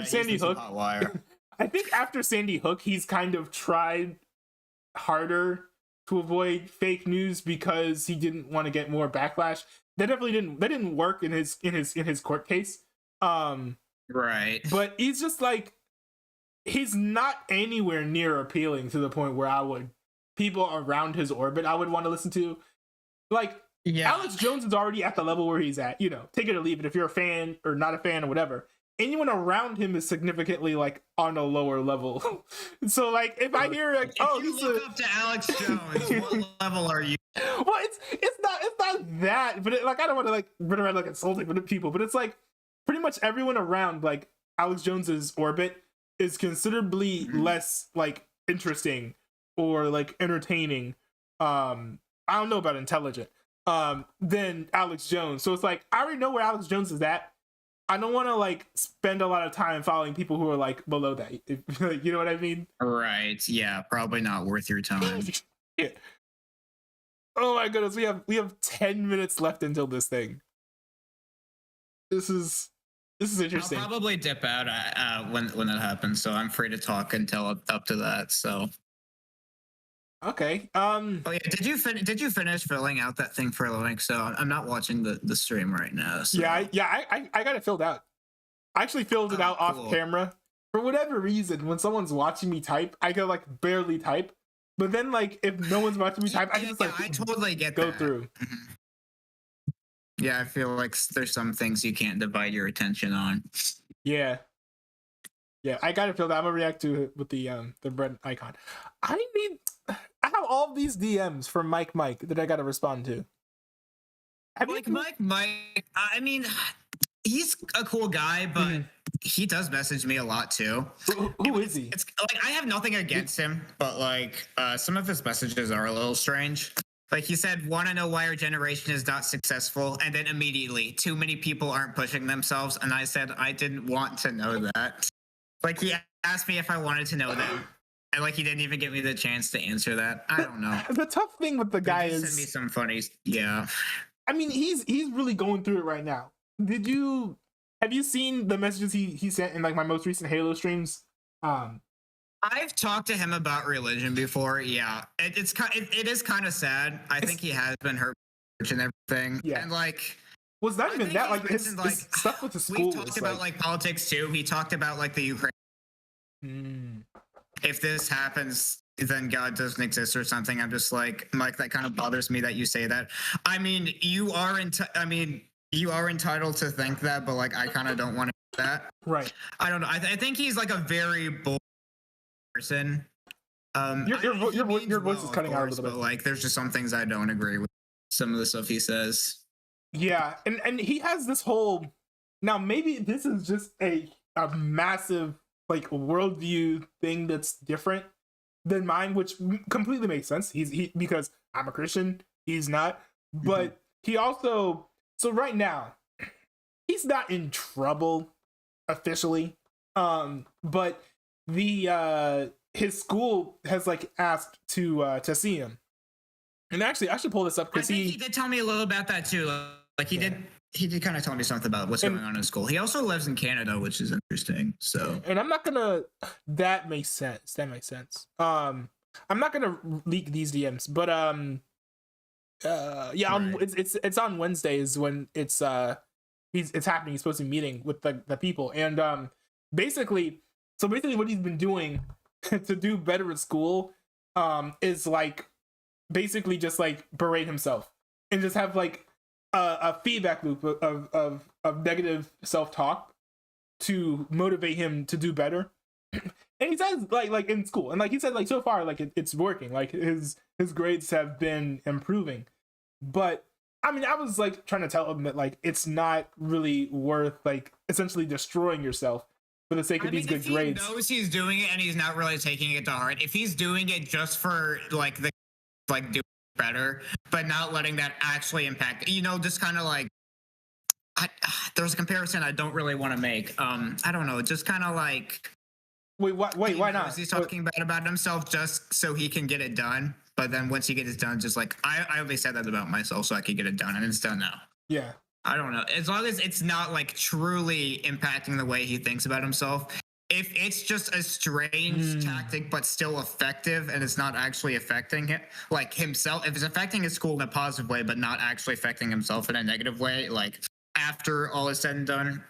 Sandy Hook, I think after Sandy Hook, he's kind of tried harder to avoid fake news because he didn't want to get more backlash. That didn't work in his court case. Right. But he's just like, he's not anywhere near appealing to the point where people around his orbit I would want to listen to. Like, yeah. Alex Jones is already at the level where he's at, take it or leave it. If you're a fan or not a fan or whatever, anyone around him is significantly like on a lower level. So like, if I hear like, if you look up to Alex Jones, what level are you? Well, it's not that, but like I don't want to like run around like insulting people, but it's like pretty much everyone around like Alex Jones's orbit is considerably less like interesting or like entertaining. I don't know about intelligent. Than Alex Jones. So it's like, I already know where Alex Jones is at. I don't want to like spend a lot of time following people who are like below that. You know what I mean? Right. Yeah. Probably not worth your time. Yeah. Oh my goodness. We have 10 minutes left until this thing. This is interesting. I'll probably dip out when that happens. So I'm free to talk until up to that. So. Okay. Oh yeah. Did you finish filling out that thing for Linux? So I'm not watching the stream right now. So. Yeah. I got it filled out. I actually filled it out off camera for whatever reason. When someone's watching me type, I can like barely type. But then like if no one's watching me type, I just like I totally get go that. through. Yeah, I feel like there's some things you can't divide your attention on. Yeah. Yeah, I gotta feel that. I'm gonna react to it with the bread icon. I have all these DMs from Mike that I gotta respond to. Like Mike, I mean, he's a cool guy, but he does message me a lot too. Who is he? It's like I have nothing against him, but like some of his messages are a little strange. Like he said, want to know why our generation is not successful, and then immediately, too many people aren't pushing themselves, and I said I didn't want to know that. Like he asked me if I wanted to know that, and like he didn't even give me the chance to answer that. I don't know. The tough thing with the guy is send me some funny. Yeah. I mean, he's really going through it right now. Have you seen the messages he sent in like my most recent Halo streams? I've talked to him about religion before. Yeah, it is kind of sad. I think he has been hurt and everything. Yeah, and like, was not even that like his stuff with the school. We talked about like politics too. He talked about like the Ukraine. If this happens, then God doesn't exist or something. I'm just like, Mike, that kind of bothers me that you say that. I mean, you are entitled to think that, but like, I kind of don't want to do that. Right. I don't know. I think he's like a very bold person. Your voice is cutting out a little bit. But like, there's just some things I don't agree with. Some of the stuff he says. Yeah, and he has this whole. Now maybe this is just a massive like worldview thing that's different than mine, which completely makes sense. He because I'm a Christian, he's not. But he also right now he's not in trouble officially. But the his school has like asked to see him. And actually I should pull this up because he did tell me a little about that too. Like he did kind of tell me something about what's going on in school. He also lives in Canada, which is interesting. So, and I'm not gonna. That makes sense. I'm not gonna leak these DMs, but yeah, right. It's on Wednesdays when it's happening. He's supposed to be meeting with the people, and basically what he's been doing to do better at school, is like basically just like berate himself and just have like a feedback loop of negative self-talk to motivate him to do better. And he says like in school, and like he said, like so far like it's working, like his grades have been improving. But I mean, I was like trying to tell him that like it's not really worth like essentially destroying yourself for the sake of these good grades. He knows he's doing it and he's not really taking it to heart. If he's doing it just for like the like do better, but not letting that actually impact, just kind of like there's a comparison I don't really want to make. I don't know, just kind of like wait, why not? He's talking bad about himself just so he can get it done, but then once he gets it done, just like I only said that about myself so I could get it done, and it's done now. Yeah, I don't know, as long as it's not like truly impacting the way he thinks about himself. If it's just a strange tactic but still effective and it's not actually affecting him, like himself, if it's affecting his school in a positive way but not actually affecting himself in a negative way, like after all is said and done,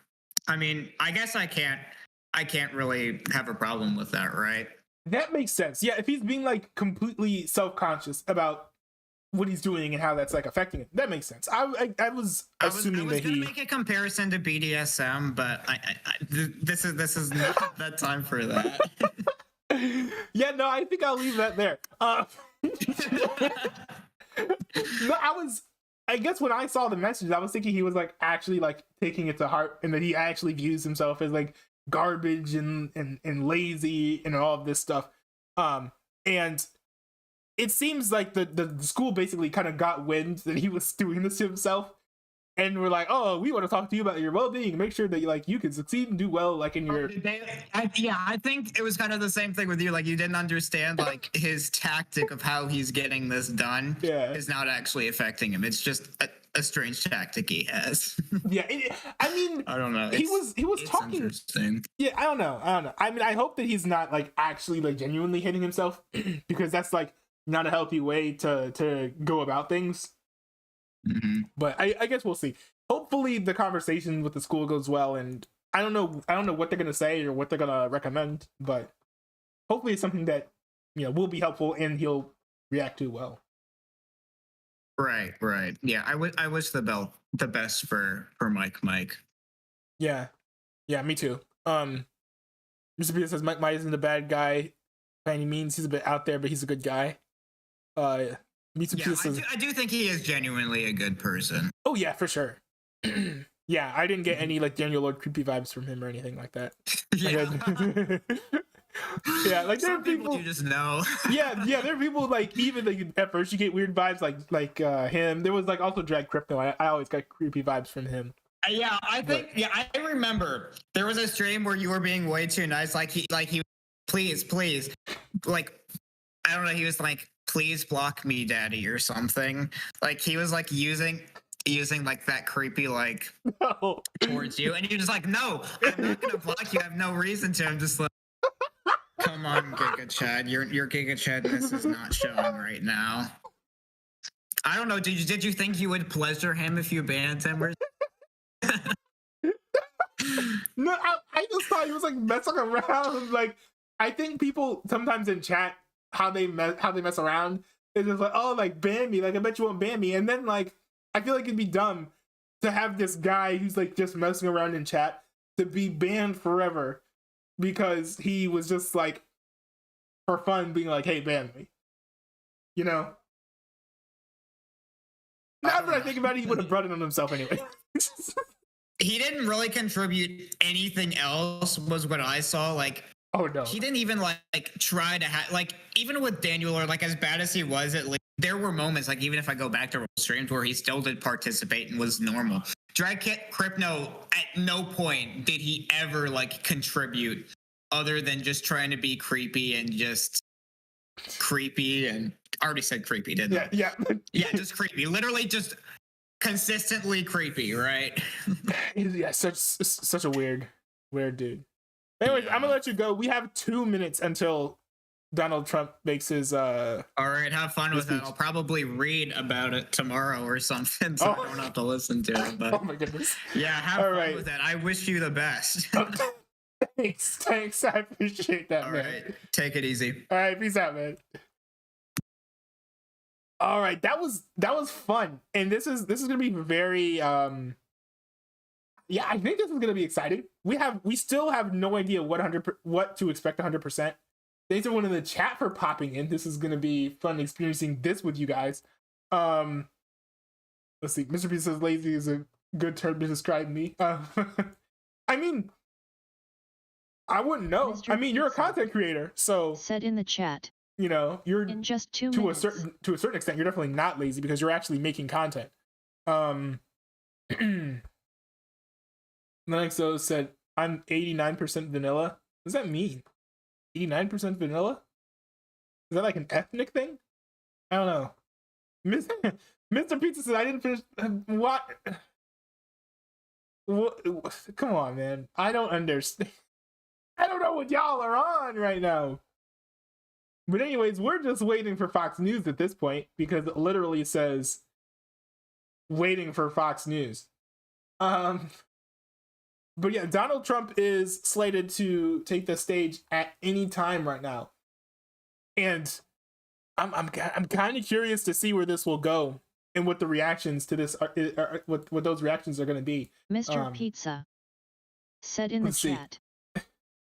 I mean, I guess I can't really have a problem with that, right? That makes sense. Yeah, if he's being like completely self-conscious about what he's doing and how that's like affecting it, that makes sense. I was assuming that he make a comparison to BDSM, but this is not that time for that. Yeah, no, I think I'll leave that there. No, I guess when I saw the message, I was thinking he was like actually like taking it to heart, and that he actually views himself as like garbage and lazy and all of this stuff. And it seems like the school basically kind of got wind that he was doing this to himself, and we're like, oh, we want to talk to you about your well-being, make sure that like you can succeed and do well, like in your. I think it was kind of the same thing with you. Like you didn't understand like his tactic of how he's getting this done. Yeah, is not actually affecting him. It's just a strange tactic he has. Yeah, I mean, I don't know. He was talking. Yeah, I don't know. I mean, I hope that he's not like actually like genuinely hitting himself, because that's like not a healthy way to go about things. But I guess we'll see. Hopefully the conversation with the school goes well, and I don't know what they're gonna say or what they're gonna recommend, but hopefully it's something that will be helpful and he'll react to well. Right. Yeah, I wish the best for Mike. Yeah. Yeah, me too. Mr. Peter says Mike Myers isn't a bad guy by any means. He's a bit out there, but he's a good guy. Mr. Peter says, I do think he is genuinely a good person. oh yeah, for sure. Yeah, I didn't get any like Daniel Lord creepy vibes from him or anything like that. Yeah. Yeah, like there are Some people people you just know. yeah, there are people like even like at first you get weird vibes like him. There was like also Drag Crypto. I always got creepy vibes from him. Yeah, I think I remember there was a stream where you were being way too nice. Like he please, like I don't know. He was like, please block me, daddy, or something. Like he was like using like that creepy like No. towards you, and you're just like, no, I'm not gonna block you. I have no reason to. I'm just like, come on, Giga Chad, your Giga Chadness is not showing right now. I don't know. Did you think you would pleasure him if you banned him? Or... No, I just thought he was like messing around. Like I think people sometimes in chat how they mess around is just like, oh, like ban me. Like I bet you won't ban me. And then like I feel like it'd be dumb to have this guy who's like just messing around in chat to be banned forever because he was just like for fun being like, hey, ban me. You know? Now that I think about it, he would have brought it on himself anyway. He didn't really contribute anything else, was what I saw. Like, oh no, he didn't even like try to like even with Daniel, or like as bad as he was, at least there were moments like even if I go back to streams where he still did participate and was normal. Drag Crypto, at no point did he ever like contribute other than just trying to be creepy and just creepy, and I already said creepy, didn't I? Yeah. Yeah, just creepy. Literally just consistently creepy, right? Yeah, such a weird dude. Anyways, I'm gonna let you go. We have 2 minutes until Donald Trump makes his all right, have fun with it. I'll probably read about it tomorrow or something, so I don't have to listen to it. But oh my goodness. Yeah, have fun with it. I wish you the best. Thanks. I appreciate that, all man. Right. Take it easy. All right, peace out, man. All right, that was fun. And this is gonna be very yeah, I think this is gonna be exciting. We still have no idea what to expect 100%. Thanks everyone in the chat for popping in. This is gonna be fun experiencing this with you guys. Let's see. Mr. P says lazy is a good term to describe me. I mean, I wouldn't know. Mr. I mean, you're a Pizza content creator, so said in the chat. You know, you're in just 2 to minutes. a certain extent, you're definitely not lazy because you're actually making content. Lennoxo said, I'm 89% vanilla. What does that mean? 89% vanilla? Is that like an ethnic thing? I don't know. Mr. Pizza said, I didn't finish. What? Come on, man. I don't understand. I don't know what y'all are on right now. But anyways, we're just waiting for Fox News at this point because it literally says waiting for Fox News. But yeah, Donald Trump is slated to take the stage at any time right now. And I'm kind of curious to see where this will go and what the reactions to this are, what those reactions are going to be. Mr. Pizza said in the chat.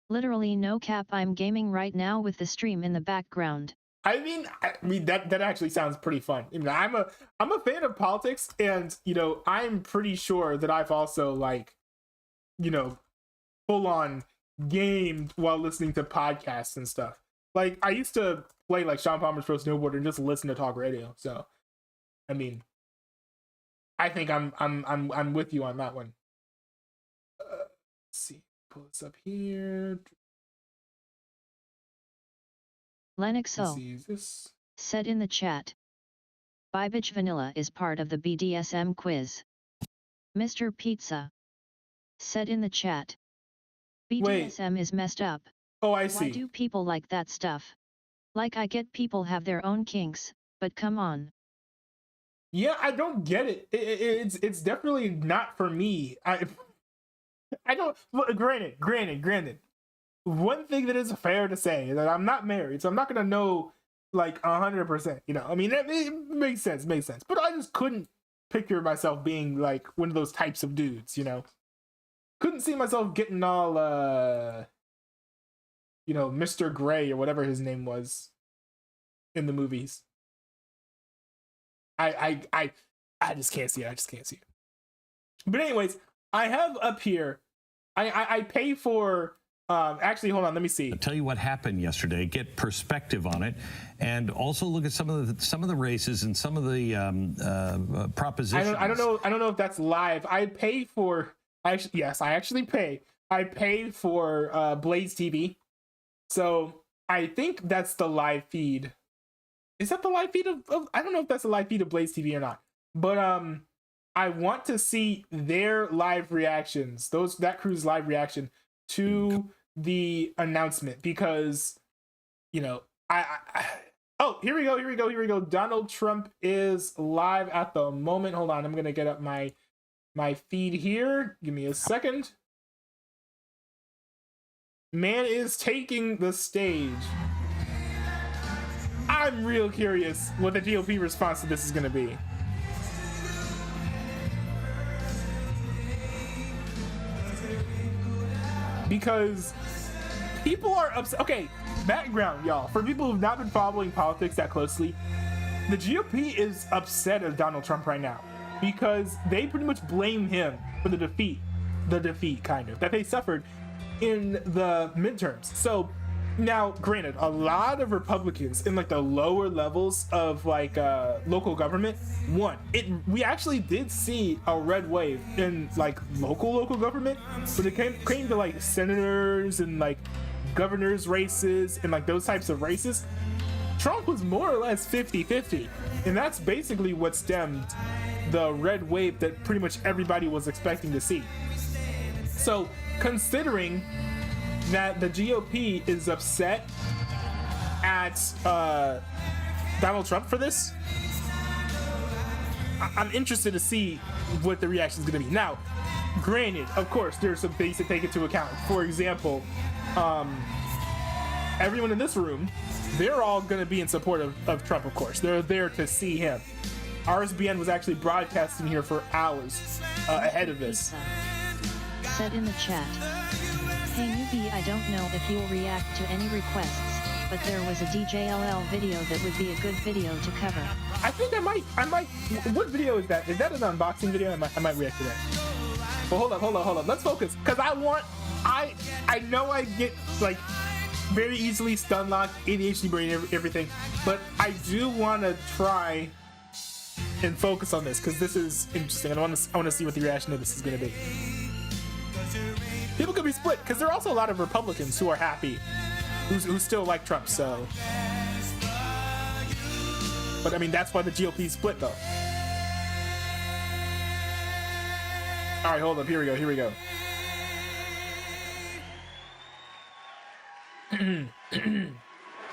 Literally no cap, I'm gaming right now with the stream in the background. I mean that actually sounds pretty fun. I mean, I'm a fan of politics, and you know, I'm pretty sure that I've also like, you know, full on gamed while listening to podcasts and stuff. Like I used to play like Sean Palmer's Pro Snowboarder and just listen to talk radio. So, I mean, I think I'm with you on that one. Let's see. Pull this up here. Lennoxo said in the chat. Bibich Vanilla is part of the BDSM quiz. Mr. Pizza said in the chat. BDSM is messed up. Oh, I see. Why do people like that stuff? Like I get people have their own kinks, but come on. Yeah, I don't get it. It's definitely not for me. I don't. Granted. One thing that is fair to say is that I'm not married, so I'm not gonna know like 100%. You know, I mean, it makes sense. But I just couldn't picture myself being like one of those types of dudes. You know, couldn't see myself getting all you know, Mr. Gray or whatever his name was in the movies. I just can't see it. I just can't see it. But anyways, I have up here. I pay for. Actually, hold on. Let me see. I'll tell you what happened yesterday. Get perspective on it, and also look at some of the races and some of the propositions. I don't know if that's live. I pay for. Yes, I actually pay. I paid for Blaze TV, so I think that's the live feed. Is that the live feed of? I don't know if that's the live feed of Blaze TV or not. But I want to see their live reactions. That crew's live reaction to the announcement, because you know oh, here we go. Donald Trump is live at the moment. Hold on, I'm gonna get up my feed here. Give me a second. Man is taking the stage. I'm real curious what the GOP response to this is gonna be. Because people are upset. Okay, background, y'all. For people who've not been following politics that closely, the GOP is upset at Donald Trump right now because they pretty much blame him for the defeat kind of that they suffered in the midterms. So now, granted, a lot of Republicans in like the lower levels of like local government we actually did see a red wave in like local government, but it came to like senators and like governors races and like those types of races. Trump was more or less 50-50, and that's basically what stemmed the red wave that pretty much everybody was expecting to see. So considering that the GOP is upset at Donald Trump for this, I'm interested to see what the reaction is going to be. Now, granted, of course, there's some things to take into account. For example, everyone in this room, they're all going to be in support of Trump, of course. They're there to see him. RSBN was actually broadcasting here for hours ahead of this. Said in the chat. Hey newbie, I don't know if you'll react to any requests, but there was a DJLL video that would be a good video to cover. I think I might. What video is that? Is that an unboxing video? I might react to that. Well, hold up. Let's focus, because I know I get like very easily stun locked, ADHD brain, everything, but I do want to try and focus on this because this is interesting. I want to see what the reaction to this is going to be. People could be split because there are also a lot of Republicans who are happy, who still like Trump. So, but I mean that's why the GOP is split though. All right, hold up. Here we go.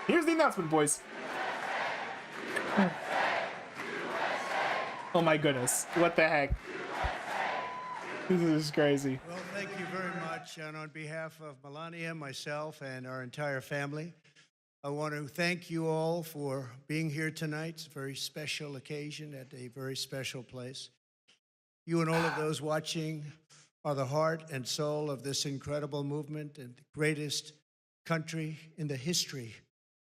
Here's the announcement, boys. Oh my goodness! What the heck? This is crazy. Well, thank you very much. And on behalf of Melania, myself, and our entire family, I want to thank you all for being here tonight. It's a very special occasion at a very special place. You and all of those watching are the heart and soul of this incredible movement and the greatest country in the history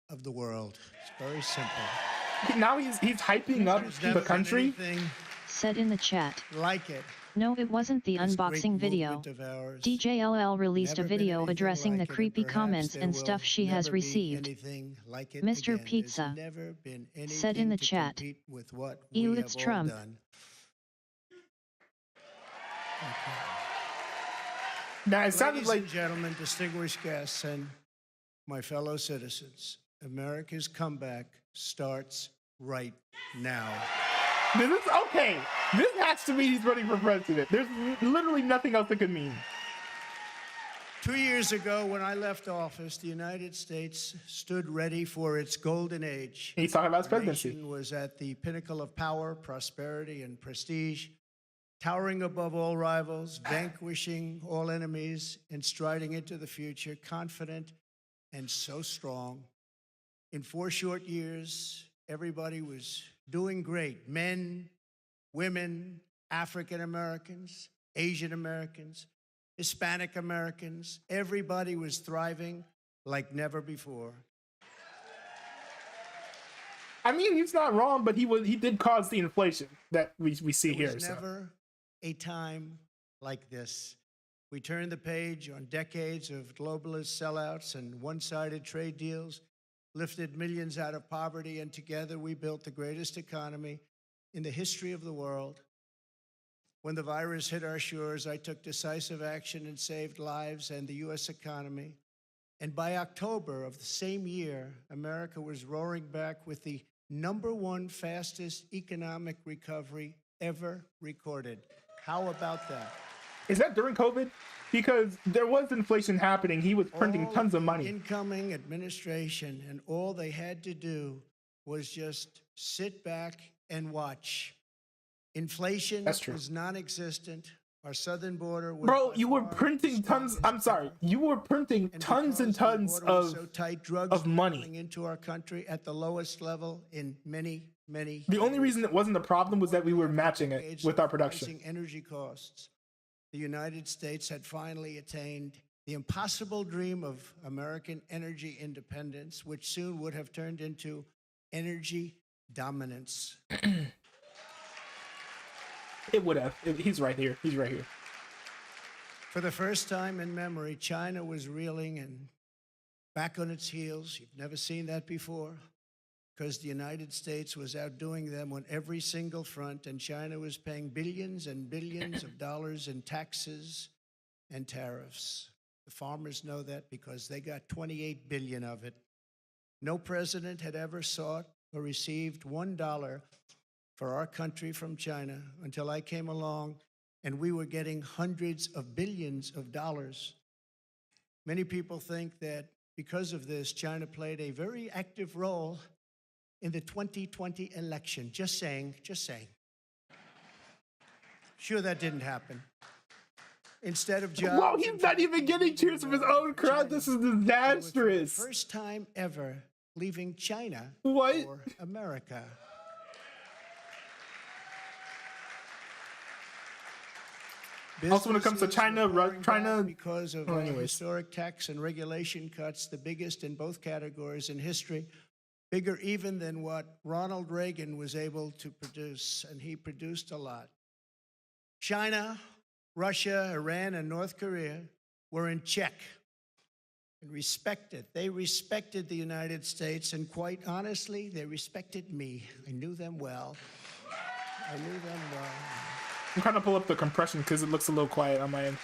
of the world. It's very simple. Now he's hyping up the country. Said in the chat. Like it. No, it wasn't the unboxing video. DJLL released a video addressing the creepy comments and stuff she has received. Mr. Pizza said in the chat, "Ew, it's Trump." Now it sounded Ladies like, and gentlemen, distinguished guests, and my fellow citizens, America's comeback starts right now. this is okay. This has to mean he's running for president. There's literally nothing else it could mean. 2 years ago, when I left office, the United States stood ready for its golden age. He's talking about his Our presidency. nation was at the pinnacle of power, prosperity, and prestige, towering above all rivals, vanquishing all enemies, and striding into the future, confident and so strong. In 4 short years, everybody was doing great. Men, women, African Americans, Asian Americans, Hispanic Americans. Everybody was thriving like never before. I mean, he's not wrong, but he did cause the inflation that we see here. There was never a time like this. We turned the page on decades of globalist sellouts and one-sided trade deals, lifted millions out of poverty, and together we built the greatest economy in the history of the world. When the virus hit our shores, I took decisive action and saved lives and the U.S. economy. And by October of the same year, America was roaring back with the #1 fastest economic recovery ever recorded. How about that? Is that during COVID? Because there was inflation happening. He was printing tons of money. The incoming administration, and all they had to do was just sit back and watch. Inflation was non-existent. Our southern border was Bro, you were printing tons. I'm sorry. You were printing tons and tons of money. Coming into our country at the lowest level in many, many The only reason it wasn't a problem was that we were matching it with our production. Rising energy costs. The United States had finally attained the impossible dream of American energy independence, which soon would have turned into energy dominance. It would have. He's right here. He's right here. For the first time in memory, China was reeling and back on its heels. You've never seen that before, because the United States was outdoing them on every single front, and China was paying billions and billions of dollars in taxes and tariffs. The farmers know that because they got 28 billion of it. No president had ever sought or received $1 for our country from China until I came along, and we were getting hundreds of billions of dollars. Many people think that because of this, China played a very active role in the 2020 election. Just saying, just saying. Sure, that didn't happen. Instead of jobs... Whoa, he's not even getting cheers from his own crowd. This is disastrous. For the first time ever, leaving China What? for America. Also, when it comes to China, because of historic tax and regulation cuts, the biggest in both categories in history, bigger even than what Ronald Reagan was able to produce, and he produced a lot. China, Russia, Iran, and North Korea were in check and respected. They respected the United States, and quite honestly, they respected me. I knew them well. I knew them well. I'm trying to pull up the compression because it looks a little quiet on my end.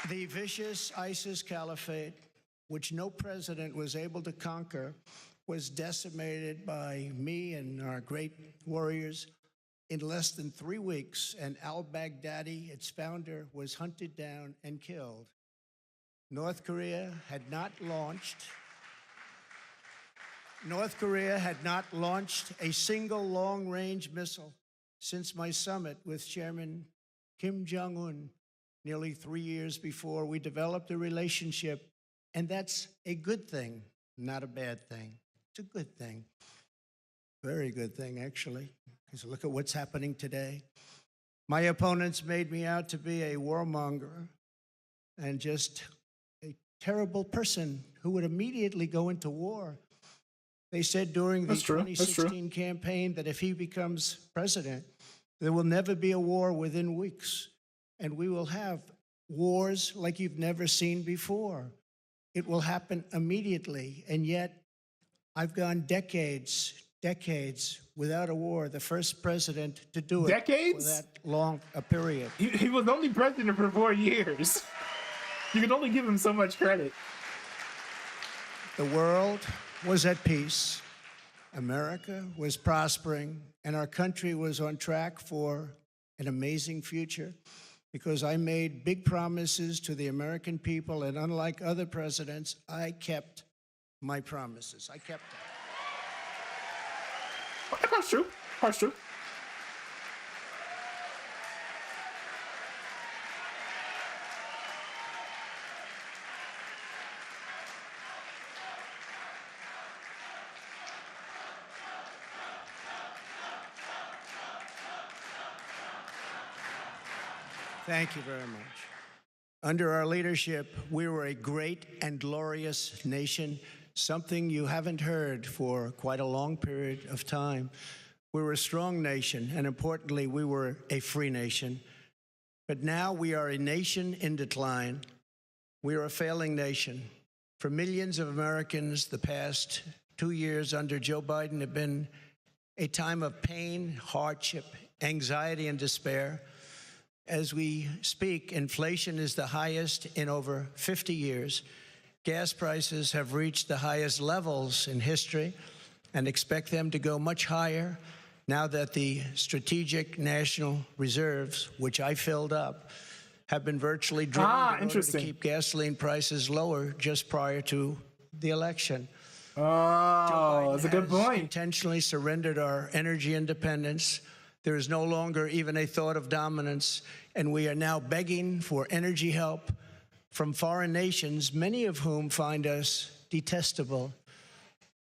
The vicious ISIS caliphate, which no president was able to conquer, was decimated by me and our great warriors in less than 3 weeks, and al-Baghdadi, its founder, was hunted down and killed. North Korea had not launched a single long-range missile since my summit with Chairman Kim Jong-un nearly 3 years before. We developed a relationship, and that's a good thing, not a bad thing. It's a good thing. Very good thing, actually, because look at what's happening today. My opponents made me out to be a warmonger and just a terrible person who would immediately go into war. They said during the 2016 campaign that if he becomes president, there will never be a war within weeks, and we will have wars like you've never seen before. It will happen immediately, and yet I've gone decades without a war, the first president to do it. Decades? For that long a period. He was only president for 4 years. You can only give him so much credit. The world was at peace. America was prospering, and our country was on track for an amazing future because I made big promises to the American people, and unlike other presidents, I kept my promises. I kept them. That's true. That's true. Thank you very much. Under our leadership, we were a great and glorious nation, something you haven't heard for quite a long period of time. We were a strong nation, and importantly, we were a free nation. But now we are a nation in decline. We are a failing nation. For millions of Americans, the past 2 years under Joe Biden have been a time of pain, hardship, anxiety, and despair. As we speak, inflation is the highest in over 50 years. Gas prices have reached the highest levels in history and expect them to go much higher now that the strategic national reserves, which I filled up, have been virtually drained in order to keep gasoline prices lower just prior to the election. Oh, that's a good point. Intentionally surrendered our energy independence. There is no longer even a thought of dominance, and we are now begging for energy help from foreign nations, many of whom find us detestable.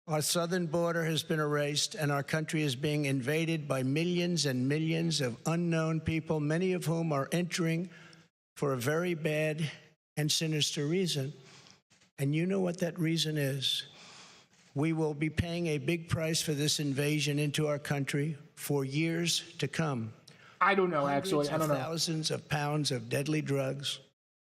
Our southern border has been erased, and our country is being invaded by millions and millions of unknown people, many of whom are entering for a very bad and sinister reason. And you know what that reason is. We will be paying a big price for this invasion into our country for years to come. I don't know, actually. I don't know. Thousands of pounds of deadly drugs.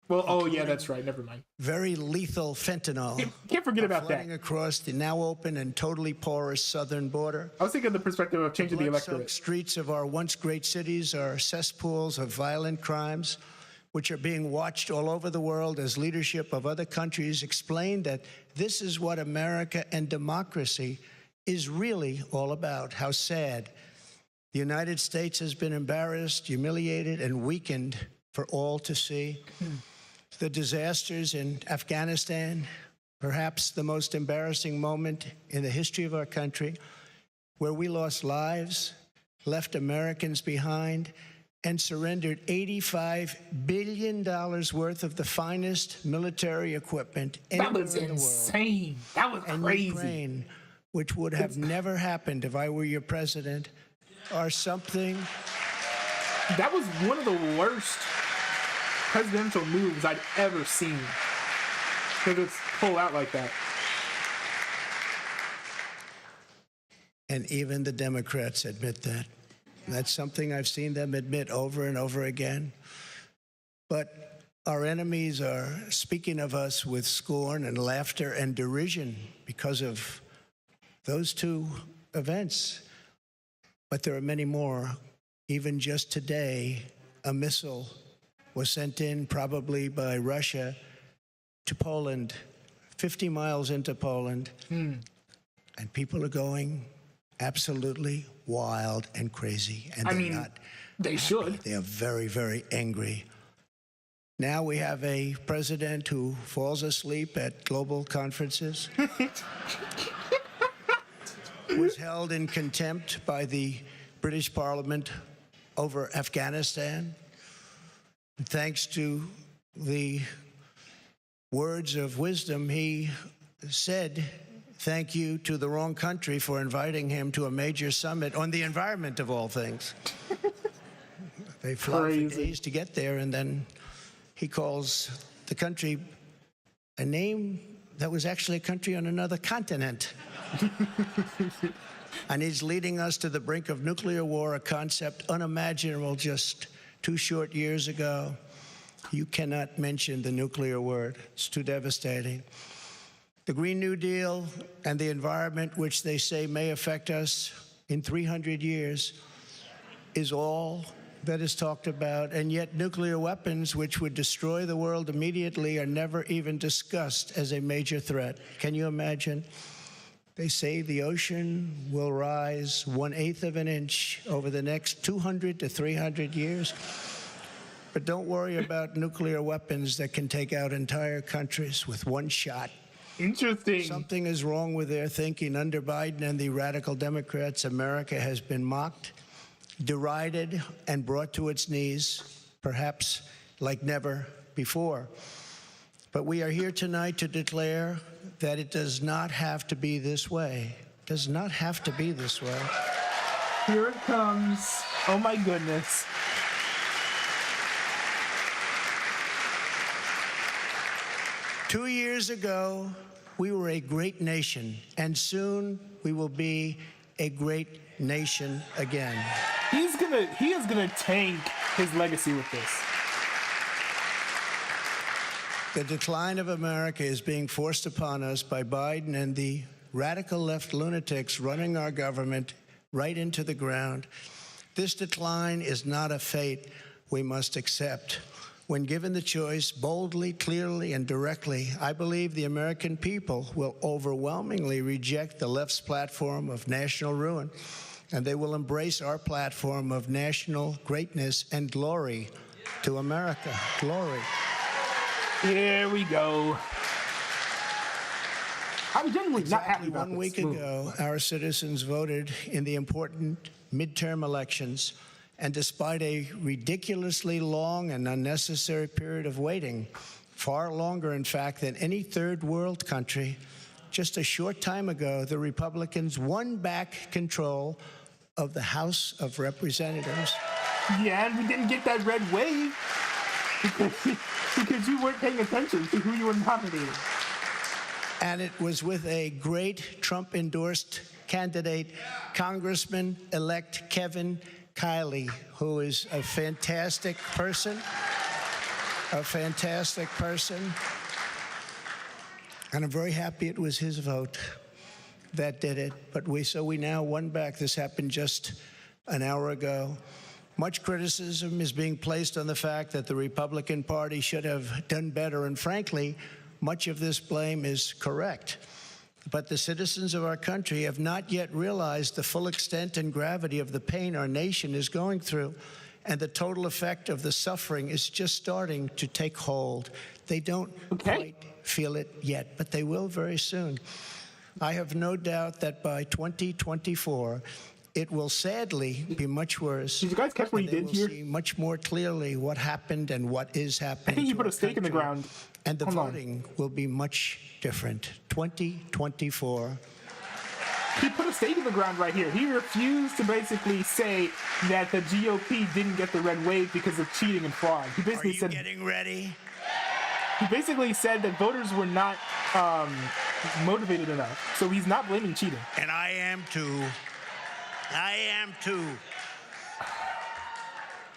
Well, oh, yeah, that's right. Never mind. Very lethal fentanyl. Can't forget about that. Flooding across the now open and totally porous southern border. I was thinking the perspective of changing the electorate. Streets of our once great cities are cesspools of violent crimes, which are being watched all over the world as leadership of other countries explain that this is what America and democracy is really all about. How sad. The United States has been embarrassed, humiliated, and weakened for all to see. The disasters in Afghanistan, perhaps the most embarrassing moment in the history of our country, where we lost lives, left Americans behind, and surrendered $85 billion worth of the finest military equipment anywhere in the world. That was insane. That was crazy. Ukraine, which would have never happened if I were your president, or something. That was one of the worst presidential moves I'd ever seen. To just pull out like that. And even the Democrats admit that. That's something I've seen them admit over and over again. But our enemies are speaking of us with scorn and laughter and derision because of those two events. But there are many more. Even just today, a missile was sent in, probably by Russia, to Poland, 50 miles into Poland. And people are going absolutely wild and crazy. And they should. They are very, very angry. Now we have a president who falls asleep at global conferences, was held in contempt by the British Parliament over Afghanistan. Thanks to the words of wisdom, he said thank you to the wrong country for inviting him to a major summit on the environment, of all things. They fly for days to get there, and then he calls the country a name that was actually a country on another continent. And he's leading us to the brink of nuclear war, a concept unimaginable just 2 short years ago. You cannot mention the nuclear word. It's too devastating. The Green New Deal and the environment, which they say may affect us in 300 years, is all that is talked about. And yet nuclear weapons, which would destroy the world immediately, are never even discussed as a major threat. Can you imagine? They say the ocean will rise 1/8 of an inch over the next 200 to 300 years. But don't worry about nuclear weapons that can take out entire countries with one shot. Interesting. Something is wrong with their thinking. Under Biden and the radical Democrats, America has been mocked, derided, and brought to its knees, perhaps like never before. But we are here tonight to declare that it does not have to be this way. It does not have to be this way. Here it comes. Oh my goodness. 2 years ago, we were a great nation, and soon we will be a great nation again. He is gonna tank his legacy with this. The decline of America is being forced upon us by Biden and the radical left lunatics running our government right into the ground. This decline is not a fate we must accept. When given the choice, boldly, clearly, and directly, I believe the American people will overwhelmingly reject the left's platform of national ruin, and they will embrace our platform of national greatness and glory to America. Glory. Here we go. I'm genuinely not happy Exactly about 1 week this move. ago, our citizens voted in the important midterm elections, and despite a ridiculously long and unnecessary period of waiting, far longer, in fact, than any third world country, just a short time ago, the Republicans won back control of the House of Representatives. Yeah, and we didn't get that red wave because you weren't paying attention to who you were nominating. And it was with a great Trump-endorsed candidate, Congressman-elect Kevin Kiley, who is a fantastic person, And I'm very happy it was his vote that did it. But we now won back. This happened just an hour ago. Much criticism is being placed on the fact that the Republican Party should have done better. And frankly, much of this blame is correct. But the citizens of our country have not yet realized the full extent and gravity of the pain our nation is going through, and the total effect of the suffering is just starting to take hold. They don't quite feel it yet, but they will very soon. I have no doubt that by 2024, it will sadly be much worse. Did you guys catch what he did here? See much more clearly what happened and what is happening. I think he to put our a stake in the country. ground. And the Hold on. voting will be much different. 2024. He put a stake in the ground right here. He refused to basically say that the GOP didn't get the red wave because of cheating and fraud. He Are basically you said getting ready? he basically said that voters were not motivated enough. So he's not blaming cheating. And I am too. I am too.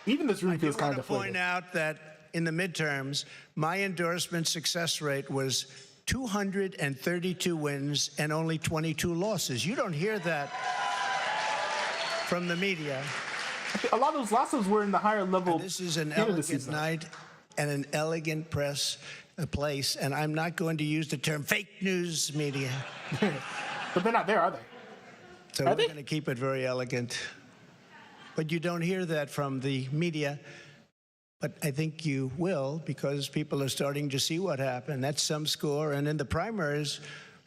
Even this room I feels do kind want of to point out that in the midterms, my endorsement success rate was 232 wins and only 22 losses. You don't hear that from the media. A lot of those losses were in the higher level. This is an end of the elegant season. night and an elegant place, and I'm not going to use the term fake news media. But they're not there, are they? So we're going to keep it very elegant. But you don't hear that from the media. But I think you will, because people are starting to see what happened. That's some score. And in the primaries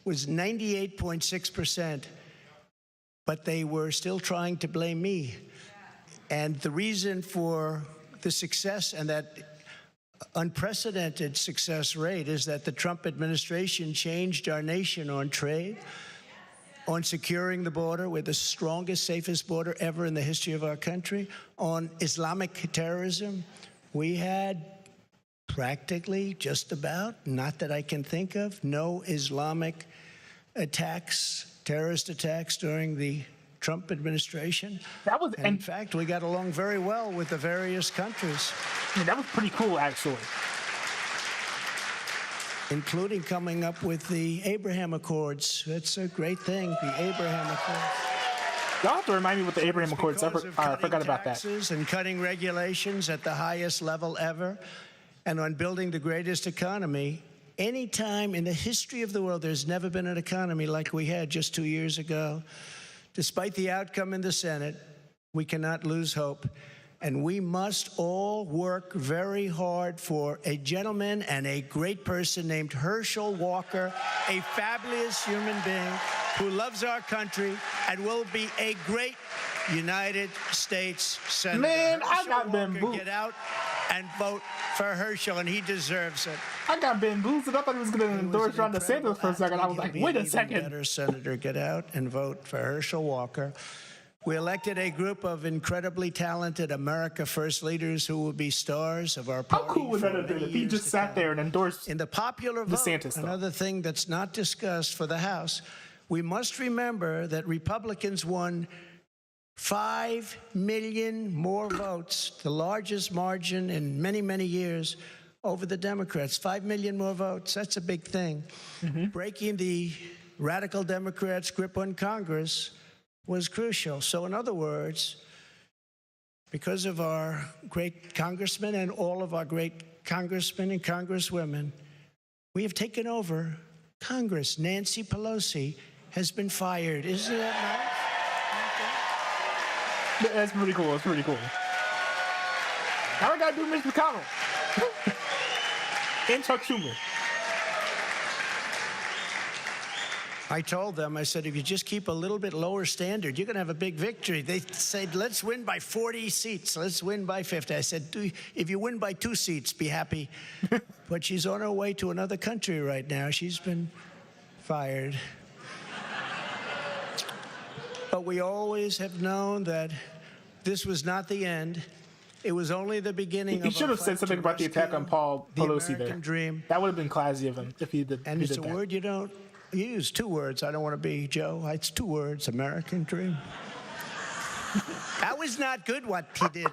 was 98.6%. But they were still trying to blame me. And the reason for the success and that unprecedented success rate is that the Trump administration changed our nation on trade, on securing the border. We're the strongest, safest border ever in the history of our country. On Islamic terrorism, we had practically, just about, not that I can think of, no Islamic attacks, terrorist attacks during the Trump administration. That was, And in fact, we got along very well with the various countries, I mean, that was pretty cool, actually. including coming up with the Abraham Accords. That's a great thing, the Abraham Accords. Y'all have to remind me what the Abraham Accords. I Because of forgot cutting about that. taxes and cutting regulations at the highest level ever, and on building the greatest economy. Any time in the history of the world, there's never been an economy like we had just 2 years ago. Despite the outcome in the Senate, we cannot lose hope. And we must all work very hard for a gentleman and a great person named Herschel Walker, a fabulous human being who loves our country and will be a great United States Senator. Man, I Herschel got Walker, bamboozled. get out and vote for Herschel, and he deserves it. I got bamboozled. I thought he was going to He was endorse an Ron incredible DeSantis for a second. I was athlete. like, He'll be wait an a even second. better senator. Get out and vote for Herschel Walker. We elected a group of incredibly talented America First leaders who will be stars of our How party. cool would that for have been many if he years just to sat come. there and endorsed In the popular vote, DeSantis stuff? another thing that's not discussed for the House, we must remember that Republicans won 5 million more votes, the largest margin in many, many years, over the Democrats. 5 million more votes. That's a big thing. Breaking the radical Democrats' grip on Congress was crucial. So in other words, because of our great congressmen and all of our great congressmen and congresswomen, we have taken over Congress. Nancy Pelosi has been fired. Isn't that nice? That's pretty cool. That's pretty cool. Now I gotta do Mitch McConnell and Chuck Schumer. I told them, I said, if you just keep a little bit lower standard, you're going to have a big victory. They said, let's win by 40 seats. Let's win by 50. I said, if you win by 2 seats, be happy. But she's on her way to another country right now. She's been fired. But we always have known that this was not the end. It was only the beginning. He should have said something about the attack on Paul Pelosi there. Dream. That would have been classy of him if he did. And he it's did a that. word you don't use. 2 words. I don't want to be Joe. It's 2 words. American dream. That was not good what he did.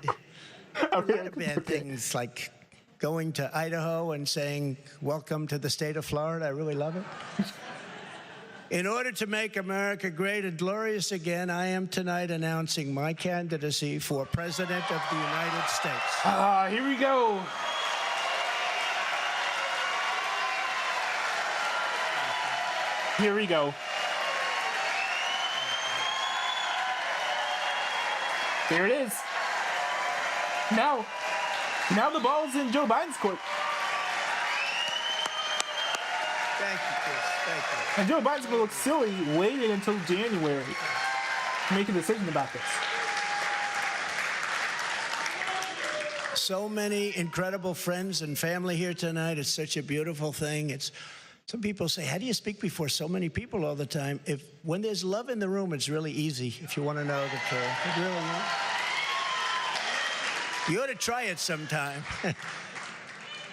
A lot of bad things like going to Idaho and saying, welcome to the state of Florida. I really love it. In order to make America great and glorious again, I am tonight announcing my candidacy for President of the United States. Here we go. Here we go. There it is. Now the ball's in Joe Biden's court. Thank you, Chris. Thank you. And Joe Biden's gonna look silly waiting until January to make a decision about this. So many incredible friends and family here tonight. It's such a beautiful thing. Some people say, how do you speak before so many people all the time? When there's love in the room, it's really easy, if you want to know the truth. It really is. You ought to try it sometime.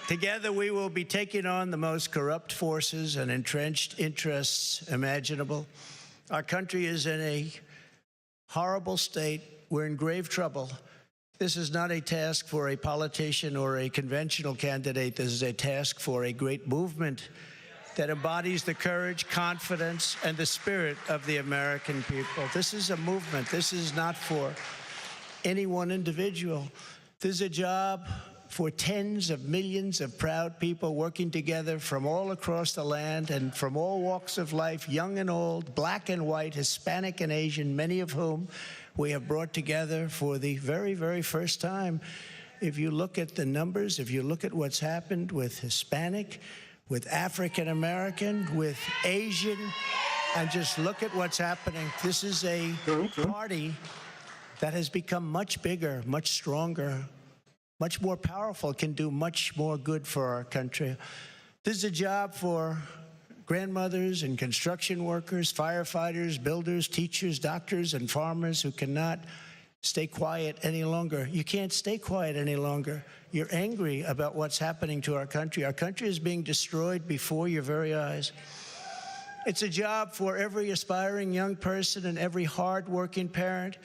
Together, we will be taking on the most corrupt forces and entrenched interests imaginable. Our country is in a horrible state. We're in grave trouble. This is not a task for a politician or a conventional candidate. This is a task for a great movement that embodies the courage, confidence, and the spirit of the American people. This is a movement. This is not for any one individual. This is a job for tens of millions of proud people working together from all across the land and from all walks of life, young and old, black and white, Hispanic and Asian, many of whom we have brought together for the very, very first time. If you look at the numbers, if you look at what's happened with Hispanic, with African American, with Asian, and just look at what's happening. This is a party that has become much bigger, much stronger, much more powerful, can do much more good for our country. This is a job for grandmothers and construction workers, firefighters, builders, teachers, doctors, and farmers who cannot stay quiet any longer. You can't stay quiet any longer. You're angry about what's happening to our country. Our country is being destroyed before your very eyes. It's a job for every aspiring young person and every hard-working parent,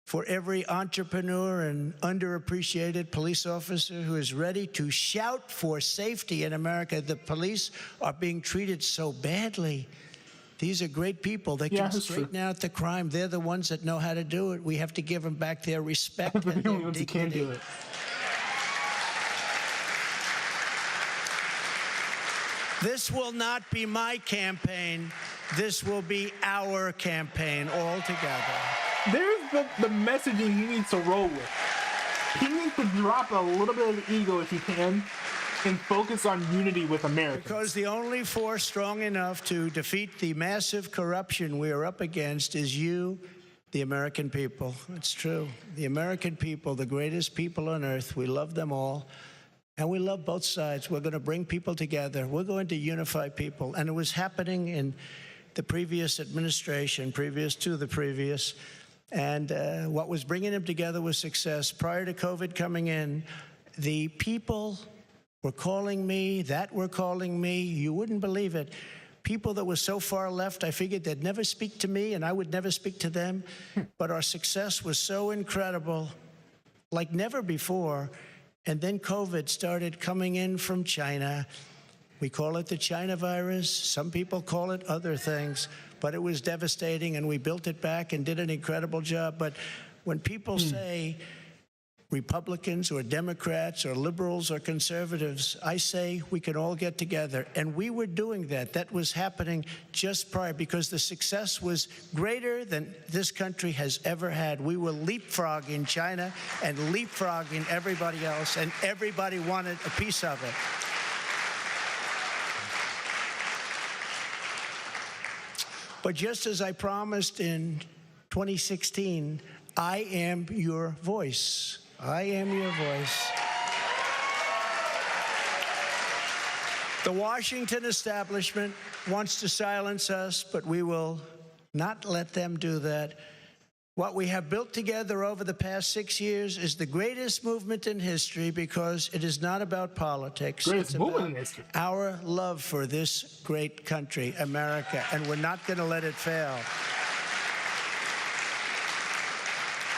for every entrepreneur and underappreciated police officer who is ready to shout for safety in America. The police are being treated so badly. These are great people. They can straighten out the crime. They're the ones that know how to do it. We have to give them back their respect and their dignity. Who can do it. This will not be my campaign. This will be our campaign all together. There's the messaging he needs to roll with. He needs to drop a little bit of ego if he can and focus on unity with Americans. Because the only force strong enough to defeat the massive corruption we are up against is you, the American people. It's true. The American people, the greatest people on earth. We love them all. And we love both sides. We're going to bring people together. We're going to unify people. And it was happening in the previous administration, previous to the previous. And what was bringing them together was success. Prior to COVID coming in, the people were calling me, that were calling me. You wouldn't believe it. People that were so far left, I figured they'd never speak to me and I would never speak to them. But our success was so incredible, like never before. And then COVID started coming in from China. We call it the China virus. Some people call it other things, but it was devastating and we built it back and did an incredible job. But when people say Republicans or Democrats or liberals or conservatives, I say we can all get together. And we were doing that. That was happening just prior because the success was greater than this country has ever had. We were leapfrogging China and leapfrogging everybody else, and everybody wanted a piece of it. But just as I promised in 2016, I am your voice. I am your voice. The Washington establishment wants to silence us, but we will not let them do that. What we have built together over the past 6 years is the greatest movement in history because it is not about politics. Greatest it's movement about in history. our love for this great country, America, and we're not going to let it fail.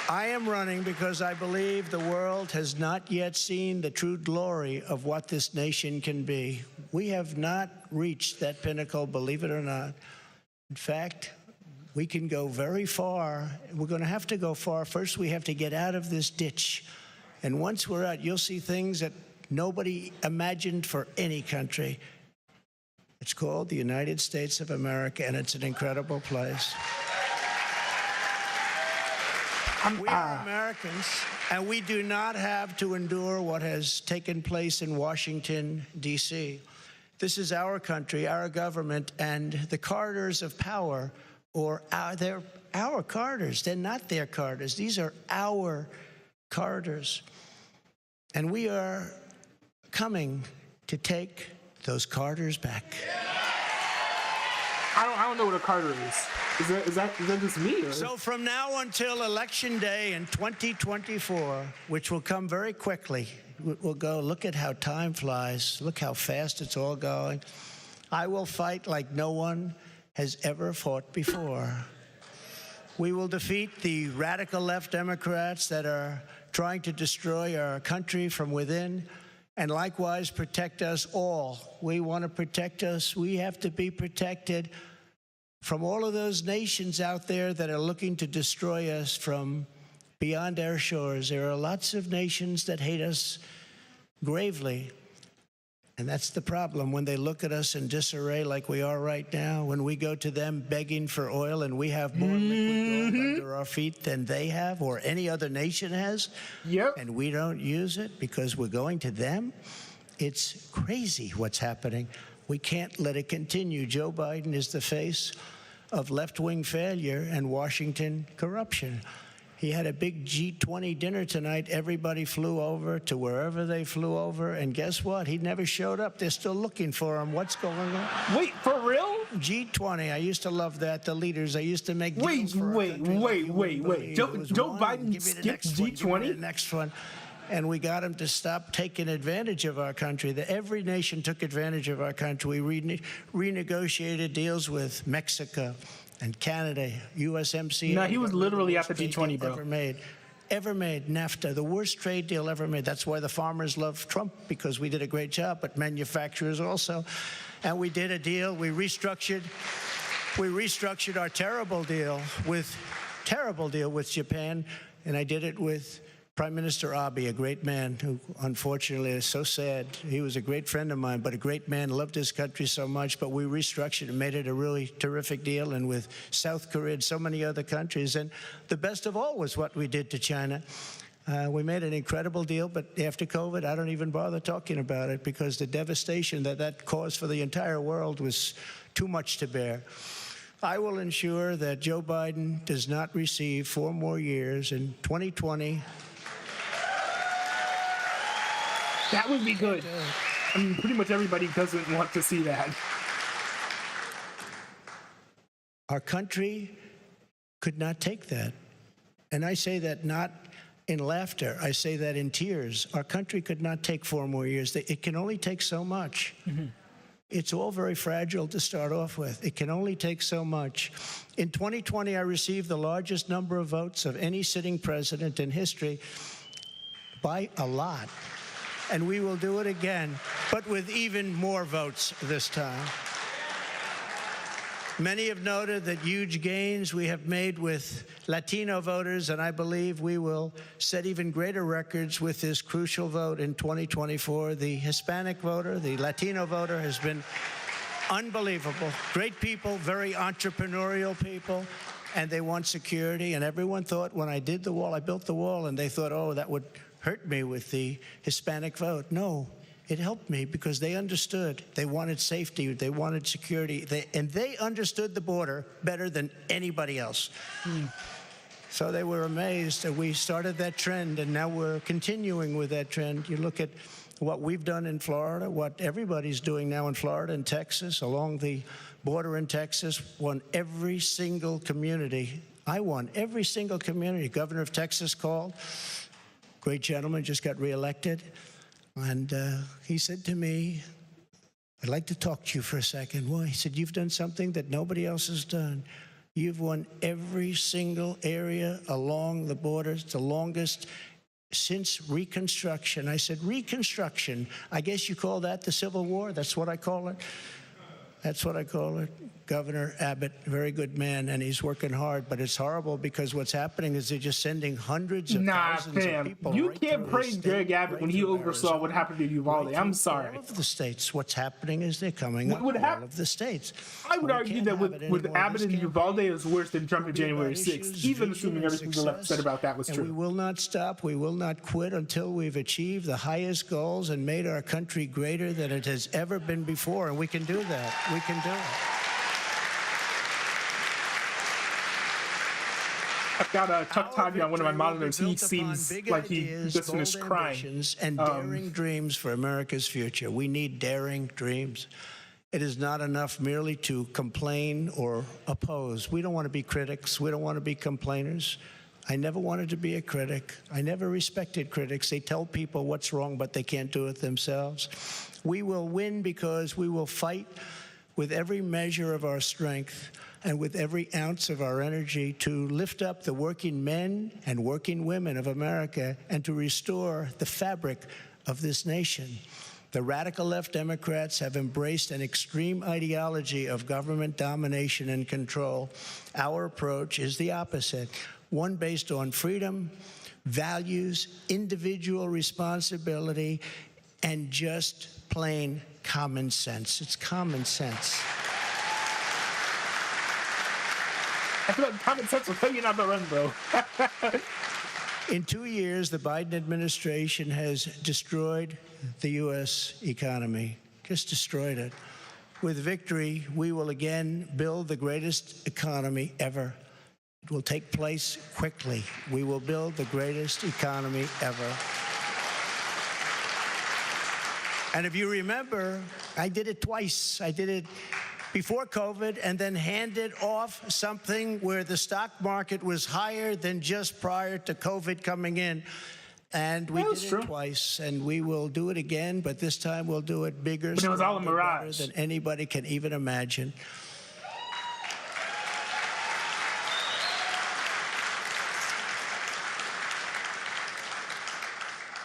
I am running because I believe the world has not yet seen the true glory of what this nation can be. We have not reached that pinnacle, believe it or not. In fact, we can go very far. We're going to have to go far. First, we have to get out of this ditch. And once we're out, you'll see things that nobody imagined for any country. It's called the United States of America, and it's an incredible place. We are Americans, and we do not have to endure what has taken place in Washington, D.C. This is our country, our government, and the corridors of power, they're our corridors. They're not their corridors. These are our corridors. And we are coming to take those corridors back. I don't know what a Carter is. Is that just me? Or? So from now until Election Day in 2024, which will come very quickly, we'll go, look at how time flies. Look how fast it's all going. I will fight like no one has ever fought before. We will defeat the radical left Democrats that are trying to destroy our country from within, and likewise protect us all. We want to protect us. We have to be protected from all of those nations out there that are looking to destroy us from beyond our shores. There are lots of nations that hate us gravely. And that's the problem. When they look at us in disarray like we are right now, when we go to them begging for oil and we have more liquid gold under our feet than they have or any other nation has, and we don't use it because we're going to them, it's crazy what's happening. We can't let it continue. Joe Biden is the face of left-wing failure and Washington corruption. He had a big G20 dinner tonight. Everybody flew over to wherever they flew over, and guess what? He never showed up. They're still looking for him. What's going on? Wait, for real? G20. I used to love that. The leaders. I used to make deals for wait. Joe Biden skipped G20? The next one. And we got him to stop taking advantage of our country. Every nation took advantage of our country. We renegotiated deals with Mexico and Canada, USMCA. No, he was literally at the G20, bro. Ever made NAFTA, the worst trade deal ever made. That's why the farmers love Trump, because we did a great job, but manufacturers also. And we did a deal. We restructured our terrible deal with Japan, and I did it with Prime Minister Abe, a great man who unfortunately is so sad. He was a great friend of mine, but a great man, loved his country so much. But we restructured and made it a really terrific deal, and with South Korea and so many other countries. And the best of all was what we did to China. We made an incredible deal, but after COVID, I don't even bother talking about it because the devastation that caused for the entire world was too much to bear. I will ensure that Joe Biden does not receive 4 more years in 2020. That would be good. I mean, pretty much everybody doesn't want to see that. Our country could not take that. and I say that not in laughter, I say that in tears. Our country could not take 4 more years. It can only take so much. It's all very fragile to start off with. It can only take so much. In 2020, I received the largest number of votes of any sitting president in history by a lot. And we will do it again, but with even more votes this time. Many have noted that huge gains we have made with Latino voters, and I believe we will set even greater records with this crucial vote in 2024. The Hispanic voter, the Latino voter has been unbelievable. Great people, very entrepreneurial people, and they want security. And everyone thought when I did the wall, I built the wall, and they thought, oh, that would hurt me with the Hispanic vote. No. It helped me because they understood. They wanted safety. They wanted security. And they understood the border better than anybody else. So they were amazed that we started that trend, and now we're continuing with that trend. You look at what we've done in Florida, what everybody's doing now in Florida and Texas, along the border in Texas, won every single community. I won every single community. Governor of Texas called. Great gentleman, just got reelected. And he said to me, I'd like to talk to you for a second. Why? He said, you've done something that nobody else has done. You've won every single area along the borders, the longest since Reconstruction. I said, Reconstruction? I guess you call that the Civil War? That's what I call it? That's what I call it. Governor Abbott, very good man, and he's working hard, but it's horrible because what's happening is they're just sending hundreds of thousands of people. You can't praise Greg Abbott when he oversaw what happened to Uvalde. I'm sorry. All of the states, what's happening is they're coming up all of the states. I would argue that with Abbott and Uvalde, it was worse than Trump and January 6th, even assuming everything the left said about that was true. We will not stop. We will not quit until we've achieved the highest goals and made our country greater than it has ever been before, and we can do that. We can do it. I've got Chuck Toddy on one of my monitors. He seems like he just finished crying. And daring dreams for America's future. We need daring dreams. It is not enough merely to complain or oppose. We don't want to be critics. We don't want to be complainers. I never wanted to be a critic. I never respected critics. They tell people what's wrong, but they can't do it themselves. We will win because we will fight with every measure of our strength and with every ounce of our energy to lift up the working men and working women of America and to restore the fabric of this nation. The radical left Democrats have embraced an extreme ideology of government domination and control. Our approach is the opposite, one based on freedom, values, individual responsibility, and just plain common sense. It's common sense. I feel like common sense will tell you not to run, bro. In 2 years, the Biden administration has destroyed the U.S. economy, just destroyed it. With victory, we will again build the greatest economy ever. It will take place quickly. We will build the greatest economy ever. And if you remember, I did it twice. I did it before COVID and then handed off something where the stock market was higher than just prior to COVID coming in. And we did it twice, and we will do it again, but this time we'll do it bigger. But it was all a mirage. Than anybody can even imagine.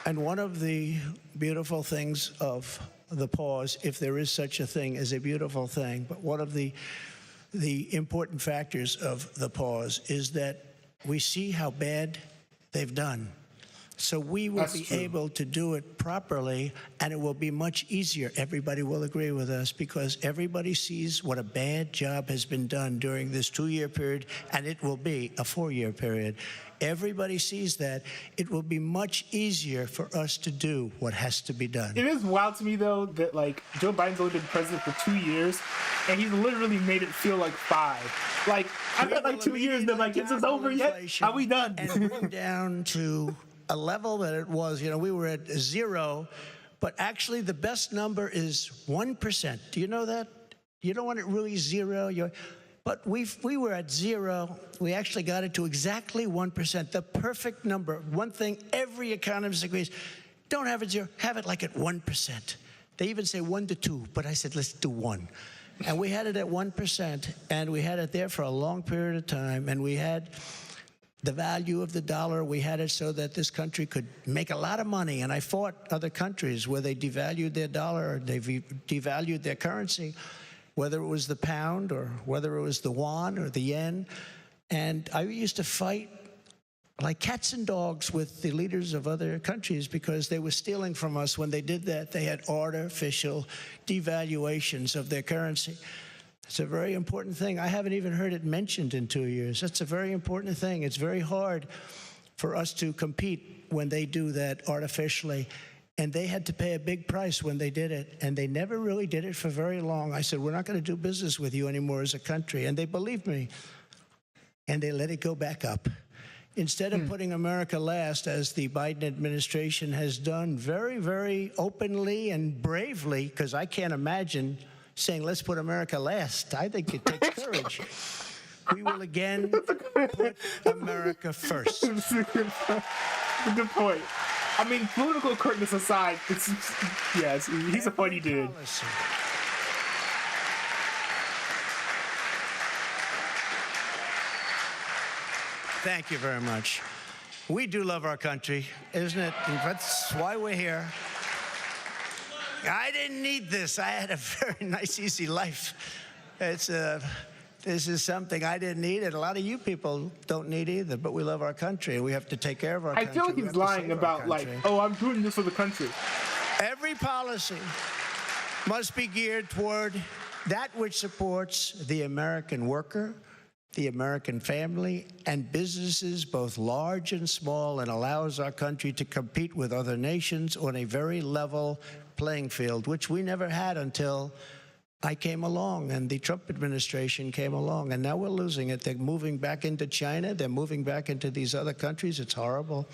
And one of the beautiful things of the pause, if there is such a thing as a beautiful thing, but one of the important factors of the pause is that we see how bad they've done. So we will be able to do it properly, and it will be much easier. Everybody will agree with us because everybody sees what a bad job has been done during this 2-year period, and it will be a 4-year period. Everybody sees that. It will be much easier for us to do what has to be done. It is wild to me, though, that, like, Joe Biden's only been president for 2 years, and he's literally made it feel like 5. Like, I've got, like, 2 years, and they're like, is this over yet? Are we done? And bring down to a level that it was, you know, we were at 0, but actually the best number is 1%. Do you know that? You don't want it really 0. But we were at zero. We actually got it to exactly 1%, the perfect number. One thing every economist agrees, don't have it zero, have it like at 1%. They even say 1 to 2, but I said, let's do 1. And we had it at 1%, and we had it there for a long period of time, and we had the value of the dollar. We had it so that this country could make a lot of money, and I fought other countries where they devalued their dollar, or they devalued their currency, whether it was the pound or whether it was the yuan or the yen. And I used to fight like cats and dogs with the leaders of other countries because they were stealing from us. When they did that, they had artificial devaluations of their currency. It's a very important thing. I haven't even heard it mentioned in 2 years. That's a very important thing. It's very hard for us to compete when they do that artificially. And they had to pay a big price when they did it. And they never really did it for very long. I said, we're not going to do business with you anymore as a country. And they believed me. And they let it go back up. Instead of putting America last, as the Biden administration has done very, very openly and bravely, because I can't imagine saying, let's put America last. I think it takes courage. We will again put America first. Good point. I mean, political correctness aside, yes, he's a funny dude. Thank you very much. We do love our country, isn't it? And that's why we're here. I didn't need this. I had a very nice, easy life. This is something I didn't need, and a lot of you people don't need either, but we love our country, and we have to take care of our country. I feel like he's lying about, like, oh, I'm doing this for the country. Every policy must be geared toward that which supports the American worker, the American family, and businesses, both large and small, and allows our country to compete with other nations on a very level playing field, which we never had until I came along and the Trump administration came along, and now we're losing it. They're moving back into China. They're moving back into these other countries. It's horrible.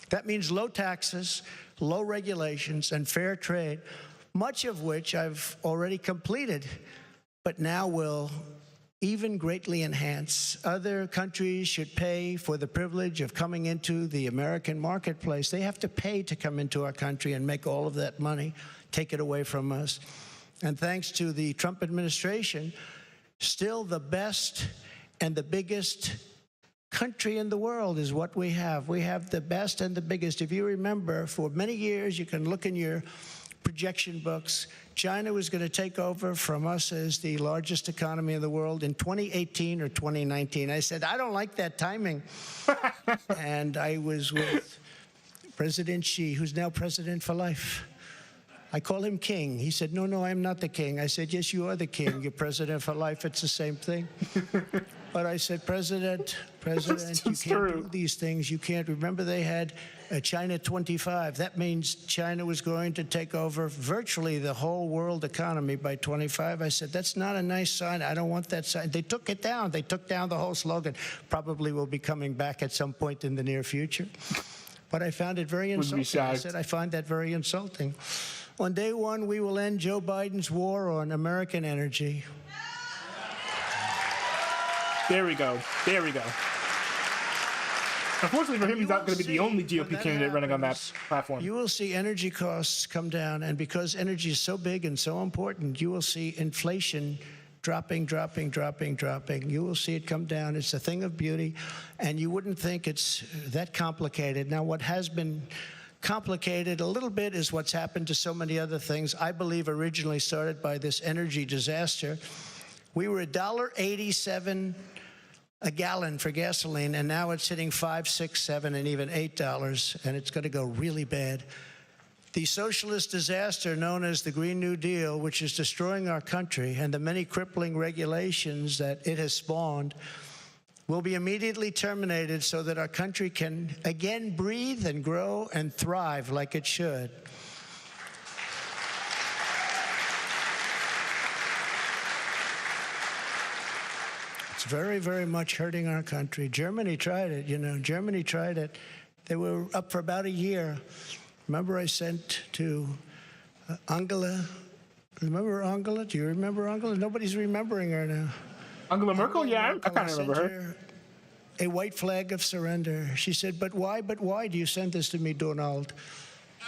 That means low taxes, low regulations, and fair trade, much of which I've already completed, but now will even greatly enhance. Other countries should pay for the privilege of coming into the American marketplace. They have to pay to come into our country and make all of that money, take it away from us. And thanks to the Trump administration, still the best and the biggest country in the world is what we have. We have the best and the biggest. If you remember, for many years, you can look in your projection books, China was going to take over from us as the largest economy in the world in 2018 or 2019. I said, I don't like that timing. And I was with President Xi, who's now president for life. I call him king. He said, no, no, I'm not the king. I said, yes, you are the king. You're president for life. It's the same thing. But I said, President, you can't do these things. You can't. Remember, they had China 25. That means China was going to take over virtually the whole world economy by 25. I said, that's not a nice sign. I don't want that sign. They took it down. They took down the whole slogan. Probably will be coming back at some point in the near future. But I found it very insulting. I said, I find that very insulting. On day one, we will end Joe Biden's war on American energy. There we go. There we go. Unfortunately for him, he's not going to be the only GOP candidate running on that platform. You will see energy costs come down, and because energy is so big and so important, you will see inflation dropping. You will see it come down. It's a thing of beauty, and you wouldn't think it's that complicated. Now, what has been complicated a little bit is what's happened to so many other things. I believe originally started by this energy disaster. We were $1.87 a gallon for gasoline, and now it's hitting $5, $6, $7, and even $8, and it's going to go really bad. The socialist disaster known as the Green New Deal, which is destroying our country, and the many crippling regulations that it has spawned, will be immediately terminated so that our country can again breathe and grow and thrive like it should. It's very, very much hurting our country. Germany tried it, you know. Germany tried it. They were up for about a year. Remember I sent to Angela. Remember Angela? Do you remember Angela? Nobody's remembering her now. Angela Merkel? Yeah, I Merkel, kind of remember her. sent her a white flag of surrender. She said, but why do you send this to me, Donald?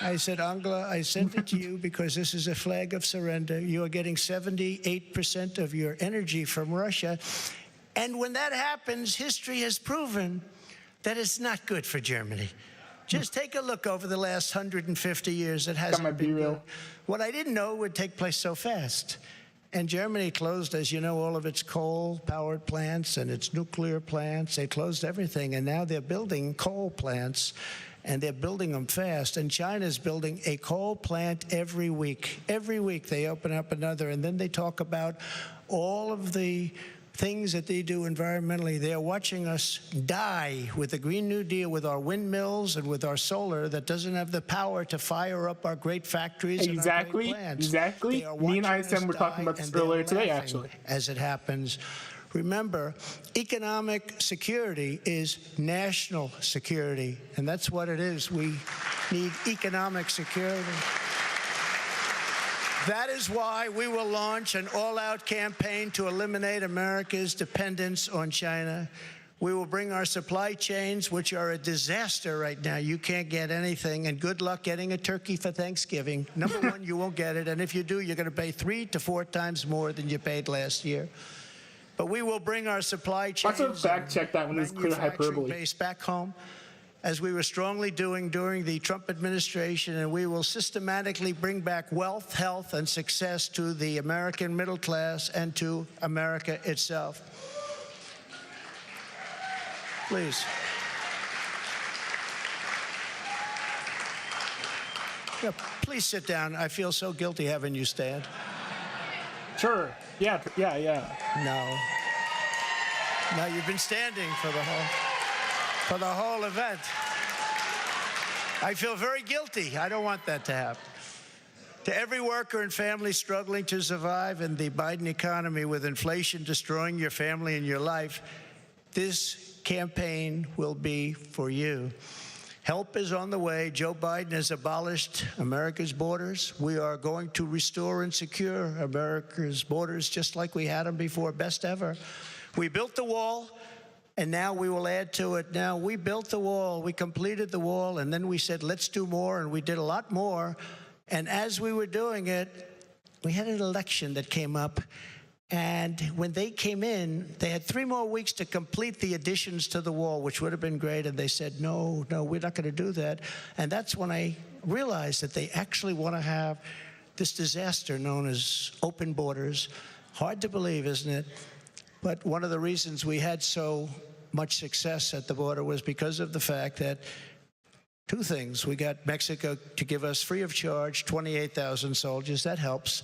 I said, Angela, I sent it to you because this is a flag of surrender. You are getting 78% of your energy from Russia. And when that happens, history has proven that it's not good for Germany. Just take a look over the last 150 years. It hasn't been good. What I didn't know would take place so fast. And Germany closed, as you know, all of its coal-powered plants and its nuclear plants. They closed everything, and now they're building coal plants, and they're building them fast. And China's building a coal plant every week. Every week they open up another, and then they talk about all of the things that they do environmentally. They are watching us die with the Green New Deal, with our windmills and with our solar that doesn't have the power to fire up our great factories and our great plants. Exactly. Me and ISM were talking about this earlier today, actually. As it happens, remember, economic security is national security, and that's what it is. We need economic security. That is why we will launch an all-out campaign to eliminate America's dependence on China. We will bring our supply chains, which are a disaster right now. You can't get anything, and good luck getting a turkey for Thanksgiving. Number one, you won't get it, and if you do, you're going to pay 3 to 4 times more than you paid last year. But we will bring our supply chains and fact check that one is clear hyperbole. Base back home, as we were strongly doing during the Trump administration, and we will systematically bring back wealth, health, and success to the American middle class and to America itself. Please. Yeah, please sit down. I feel so guilty having you stand. Sure. Yeah. No, you've been standing for the whole event. I feel very guilty. I don't want that to happen. To every worker and family struggling to survive in the Biden economy with inflation destroying your family and your life, this campaign will be for you. Help is on the way. Joe Biden has abolished America's borders. We are going to restore and secure America's borders just like we had them before, best ever. We built the wall, and now we will add to it. Now, we built the wall, we completed the wall, and then we said, let's do more, and we did a lot more. And as we were doing it, we had an election that came up, and when they came in, they had 3 more weeks to complete the additions to the wall, which would have been great, and they said, no, we're not going to do that. And that's when I realized that they actually want to have this disaster known as open borders. Hard to believe, isn't it? But one of the reasons we had so much success at the border was because of the fact that 2 things. We got Mexico to give us free of charge 28,000 soldiers. That helps.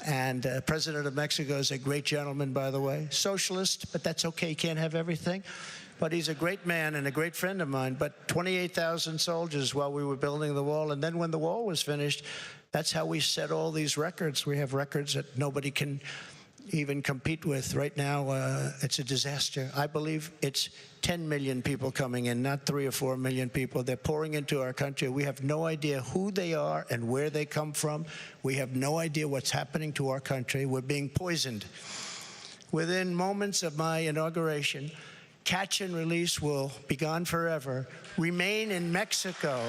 And President of Mexico is a great gentleman, by the way. Socialist, but that's okay. He can't have everything. But he's a great man and a great friend of mine. But 28,000 soldiers while we were building the wall. And then when the wall was finished, that's how we set all these records. We have records that nobody can even compete with. Right now, it's a disaster. I believe it's 10 million people coming in, not 3 or 4 million people. They're pouring into our country. We have no idea who they are and where they come from. We have no idea what's happening to our country. We're being poisoned. Within moments of my inauguration, catch and release will be gone forever. Remain in Mexico.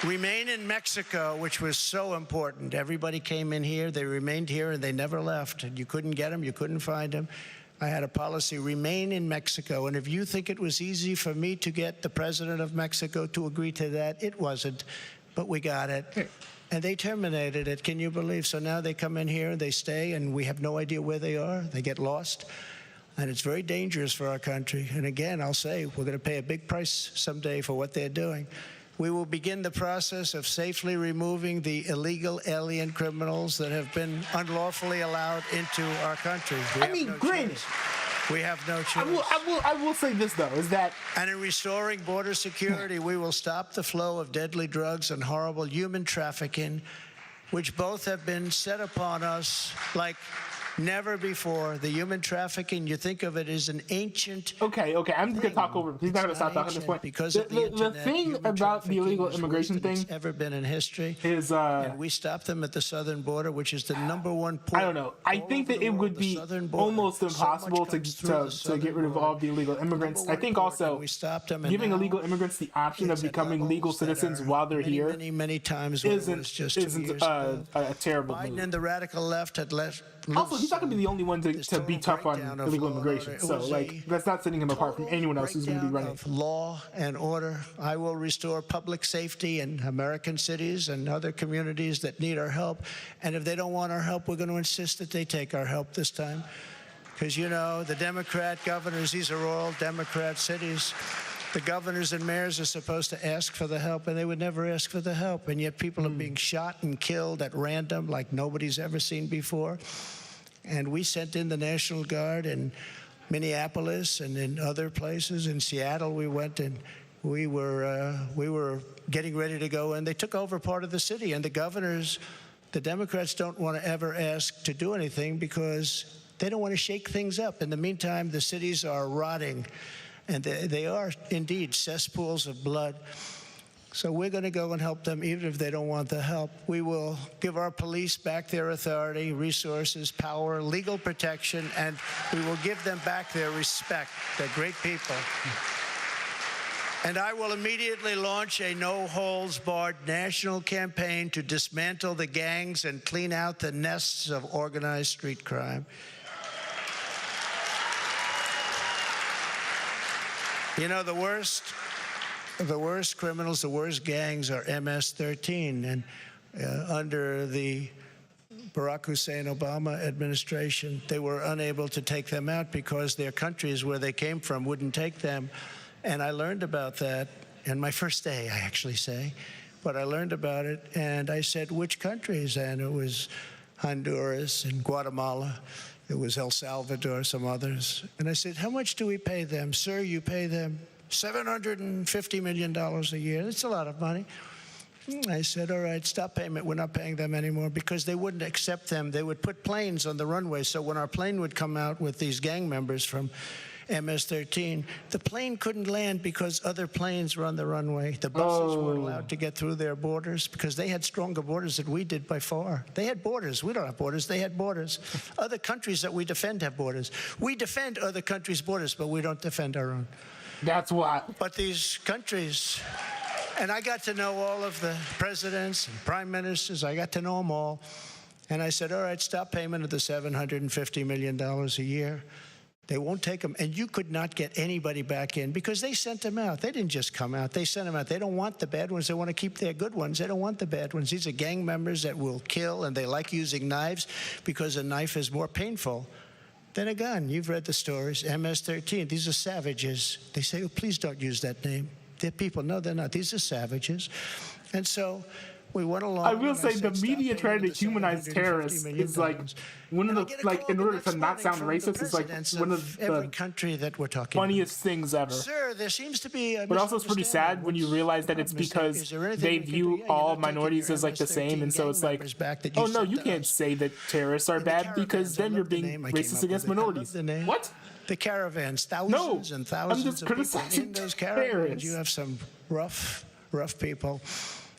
Remain in Mexico, which was so important. Everybody came in here, they remained here, and they never left. And you couldn't get them, you couldn't find them. I had a policy, remain in Mexico. And if you think it was easy for me to get the president of Mexico to agree to that, it wasn't. But we got it. And they terminated it, can you believe? So now they come in here, they stay, and we have no idea where they are. They get lost. And it's very dangerous for our country. And again, I'll say, we're going to pay a big price someday for what they're doing. We will begin the process of safely removing the illegal alien criminals that have been unlawfully allowed into our country. Granted, we have no choice. I will say this, though, is that... And in restoring border security, we will stop the flow of deadly drugs and horrible human trafficking, which both have been set upon us like Never before. The human trafficking, you think of it as an ancient. Okay, I'm just gonna talk over him. He's not gonna stop talking at this point. Because The thing about the illegal immigration thing ever been in history is, and we stopped them at the southern border, which is the #1 port. I don't know. I think that it would be almost impossible to get rid of all the illegal immigrants. I think also giving illegal immigrants the option of becoming legal citizens while they're here many times isn't a terrible Biden move. and the radical left had left. Also, he's not going to be the only one to be tough on illegal immigration. So, like, that's not setting him apart from anyone else who's going to be running. Law and order. I will restore public safety in American cities and other communities that need our help. And if they don't want our help, we're going to insist that they take our help this time. Because, you know, the Democrat governors, these are all Democrat cities. The governors and mayors are supposed to ask for the help, and they would never ask for the help. And yet people are being shot and killed at random like nobody's ever seen before. And we sent in the National Guard in Minneapolis and in other places. In Seattle, we went and we were getting ready to go, and they took over part of the city. And the governors, the Democrats don't want to ever ask to do anything because they don't want to shake things up. In the meantime, the cities are rotting, and they are indeed cesspools of blood. So we're going to go and help them, even if they don't want the help. We will give our police back their authority, resources, power, legal protection, and we will give them back their respect. They're great people. And I will immediately launch a no-holds-barred national campaign to dismantle the gangs and clean out the nests of organized street crime. You know, the worst criminals, the worst gangs are MS-13. And under the Barack Hussein Obama administration, they were unable to take them out because their countries where they came from wouldn't take them. And I learned about that in my first day, I actually say. But I learned about it, and I said, which countries? And it was Honduras and Guatemala. It was El Salvador, some others. And I said, how much do we pay them? Sir, you pay them $750 million a year. That's a lot of money. I said, all right, stop payment. We're not paying them anymore, because they wouldn't accept them. They would put planes on the runway. So when our plane would come out with these gang members from MS-13, the plane couldn't land because other planes were on the runway. The buses weren't allowed to get through their borders because they had stronger borders than we did by far. They had borders. We don't have borders. They had borders. Other countries that we defend have borders. We defend other countries' borders, but we don't defend our own. That's why. But these countries, and I got to know all of the presidents and prime ministers. I got to know them all. And I said, all right, stop payment of the $750 million a year. They won't take them. And you could not get anybody back in because they sent them out. They didn't just come out. They sent them out. They don't want the bad ones. They want to keep their good ones. They don't want the bad ones. These are gang members that will kill, and they like using knives because a knife is more painful than a gun. You've read the stories. MS-13. These are savages. They say, oh, please don't use that name. They're people. No, they're not. These are savages. And so we went along. I will say the media trying to humanize terrorists is like one of the, like, in order to not sound racist, is like one of every country that we're talking funniest things ever. Sir, there seems to be a but also it's pretty sad when you realize that it's because they view all minorities as like the same, and so it's like, oh no, you can't say that terrorists are bad because then you're being racist against minorities. What? The caravans, thousands and thousands of people in those caravans. You have some rough people.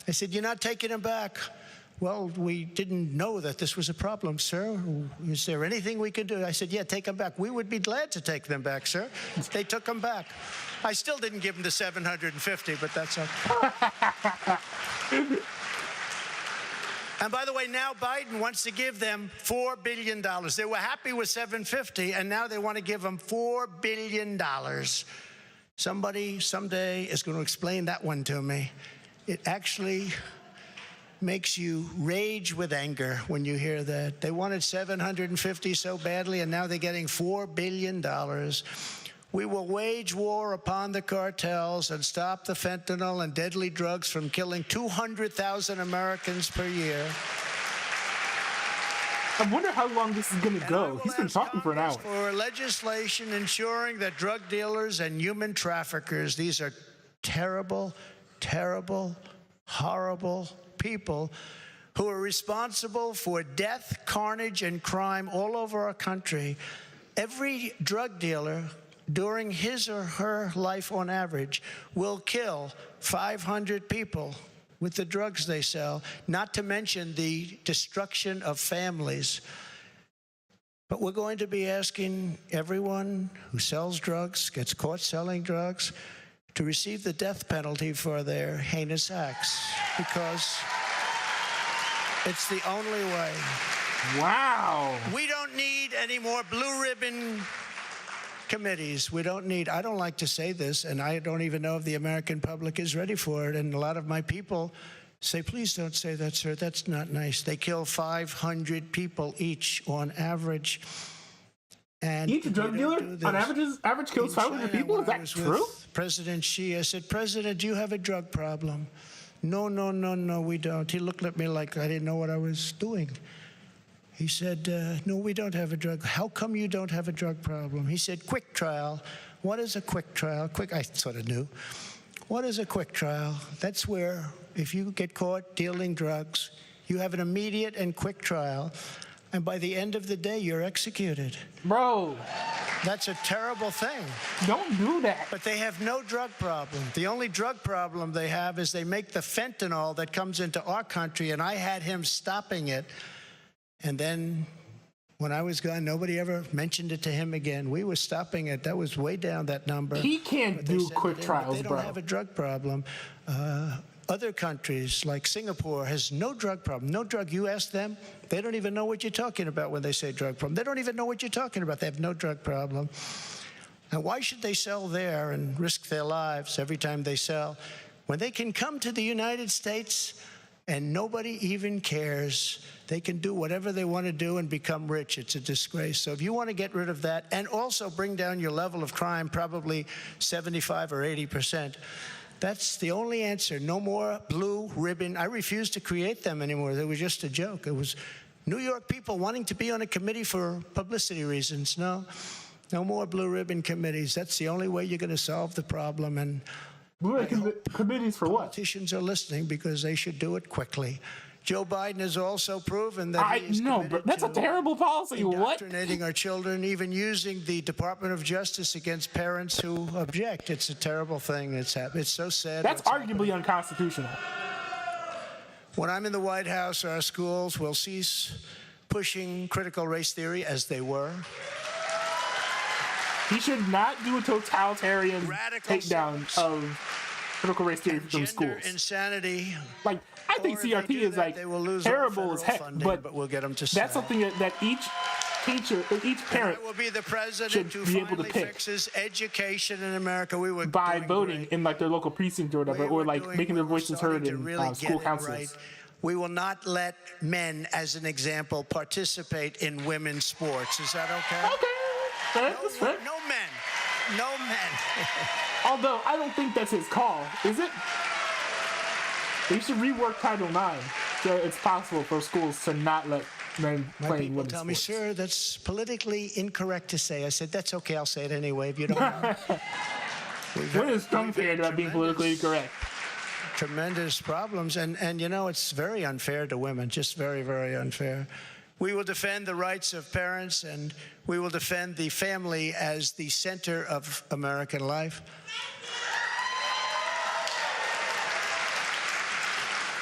I said, you're not taking them back. Well, we didn't know that this was a problem, sir. Is there anything we could do? I said, yeah, take them back. We would be glad to take them back, sir. They took them back. I still didn't give them the 750, but that's okay. And by the way, now Biden wants to give them $4 billion. They were happy with 750, and now they want to give them $4 billion. Somebody someday is going to explain that one to me. It actually makes you rage with anger when you hear that. They wanted 750 so badly, and now they're getting $4 billion. We will wage war upon the cartels and stop the fentanyl and deadly drugs from killing 200,000 Americans per year. I wonder how long this is going to go. He's been talking for an hour. For legislation ensuring that drug dealers and human traffickers, these are terrible, terrible, horrible people who are responsible for death, carnage, and crime all over our country. Every drug dealer during his or her life on average will kill 500 people with the drugs they sell, not to mention the destruction of families. But we're going to be asking everyone who sells drugs, gets caught selling drugs, to receive the death penalty for their heinous acts, because it's the only way. Wow. We don't need any more blue ribbon committees. We don't need, I don't like to say this, and I don't even know if the American public is ready for it. And a lot of my people say, please don't say that, sir. That's not nice. They kill 500 people each on average. And Each drug dealer on average kills 500 people? Is that true? President Xi, I said, President, do you have a drug problem? No, no, no, no, we don't. He looked at me like I didn't know what I was doing. He said, no, we don't have a drug. How come you don't have a drug problem? He said, quick trial. What is a quick trial? I sort of knew. What is a quick trial? That's where if you get caught dealing drugs, you have an immediate and quick trial, and by the end of the day, you're executed. Bro. That's a terrible thing. Don't do that. But they have no drug problem. The only drug problem they have is they make the fentanyl that comes into our country, and I had him stopping it. And then when I was gone, nobody ever mentioned it to him again. We were stopping it. That was way down, that number. He can't do quick trials, they bro. They don't have a drug problem. Other countries, like Singapore, has no drug problem. No drug. You ask them, they don't even know what you're talking about when they say drug problem. They don't even know what you're talking about. They have no drug problem. And why should they sell there and risk their lives every time they sell when they can come to the United States and nobody even cares? They can do whatever they want to do and become rich. It's a disgrace. So if you want to get rid of that and also bring down your level of crime, probably 75 or 80%, that's the only answer. No more blue ribbon. I refuse to create them anymore. They were just a joke. It was New York people wanting to be on a committee for publicity reasons. No more blue ribbon committees. That's the only way you're going to solve the problem. And blue ribbon committees for what? Politicians are listening because they should do it quickly. Joe Biden has also proven that he is but that's a terrible policy. What? Indoctrinating our children, even using the Department of Justice against parents who object. It's a terrible thing that's happened. It's so sad. That's arguably unconstitutional. When I'm in the White House, our schools will cease pushing critical race theory as they were. He should not do a totalitarian takedown of critical race theory from schools. Insanity. Like, I think CRT is like terrible as heck, but we'll get them to that's something that each teacher, each parent will be the president should who be able to pick fixes education in America. We were by voting in like their local precinct or whatever, or like making their voices heard in school councils. Right. We will not let men, as an example, participate in women's sports. Is that okay? Okay, that's fair. No men. No men. Although I don't think that's his call, is it? They should rework Title IX so it's possible for schools to not let men play in women's sports. Tell me, sir, that's politically incorrect to say. I said, that's okay, I'll say it anyway if you don't mind. What is Trump here about being politically incorrect? Tremendous problems, and you know, it's very unfair to women, just very, very unfair. We will defend the rights of parents, and we will defend the family as the center of American life.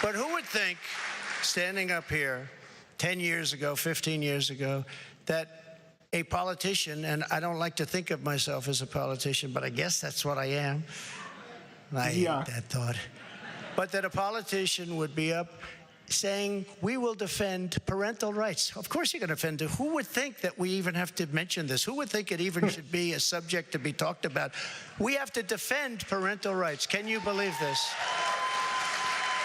But who would think, standing up here 10 years ago, 15 years ago, that a politician, and I don't like to think of myself as a politician, but I guess that's what I am. I hate that thought. But that a politician would be up saying, we will defend parental rights. Of course you're going to defend it. Who would think that we even have to mention this? Who would think it even should be a subject to be talked about? We have to defend parental rights. Can you believe this?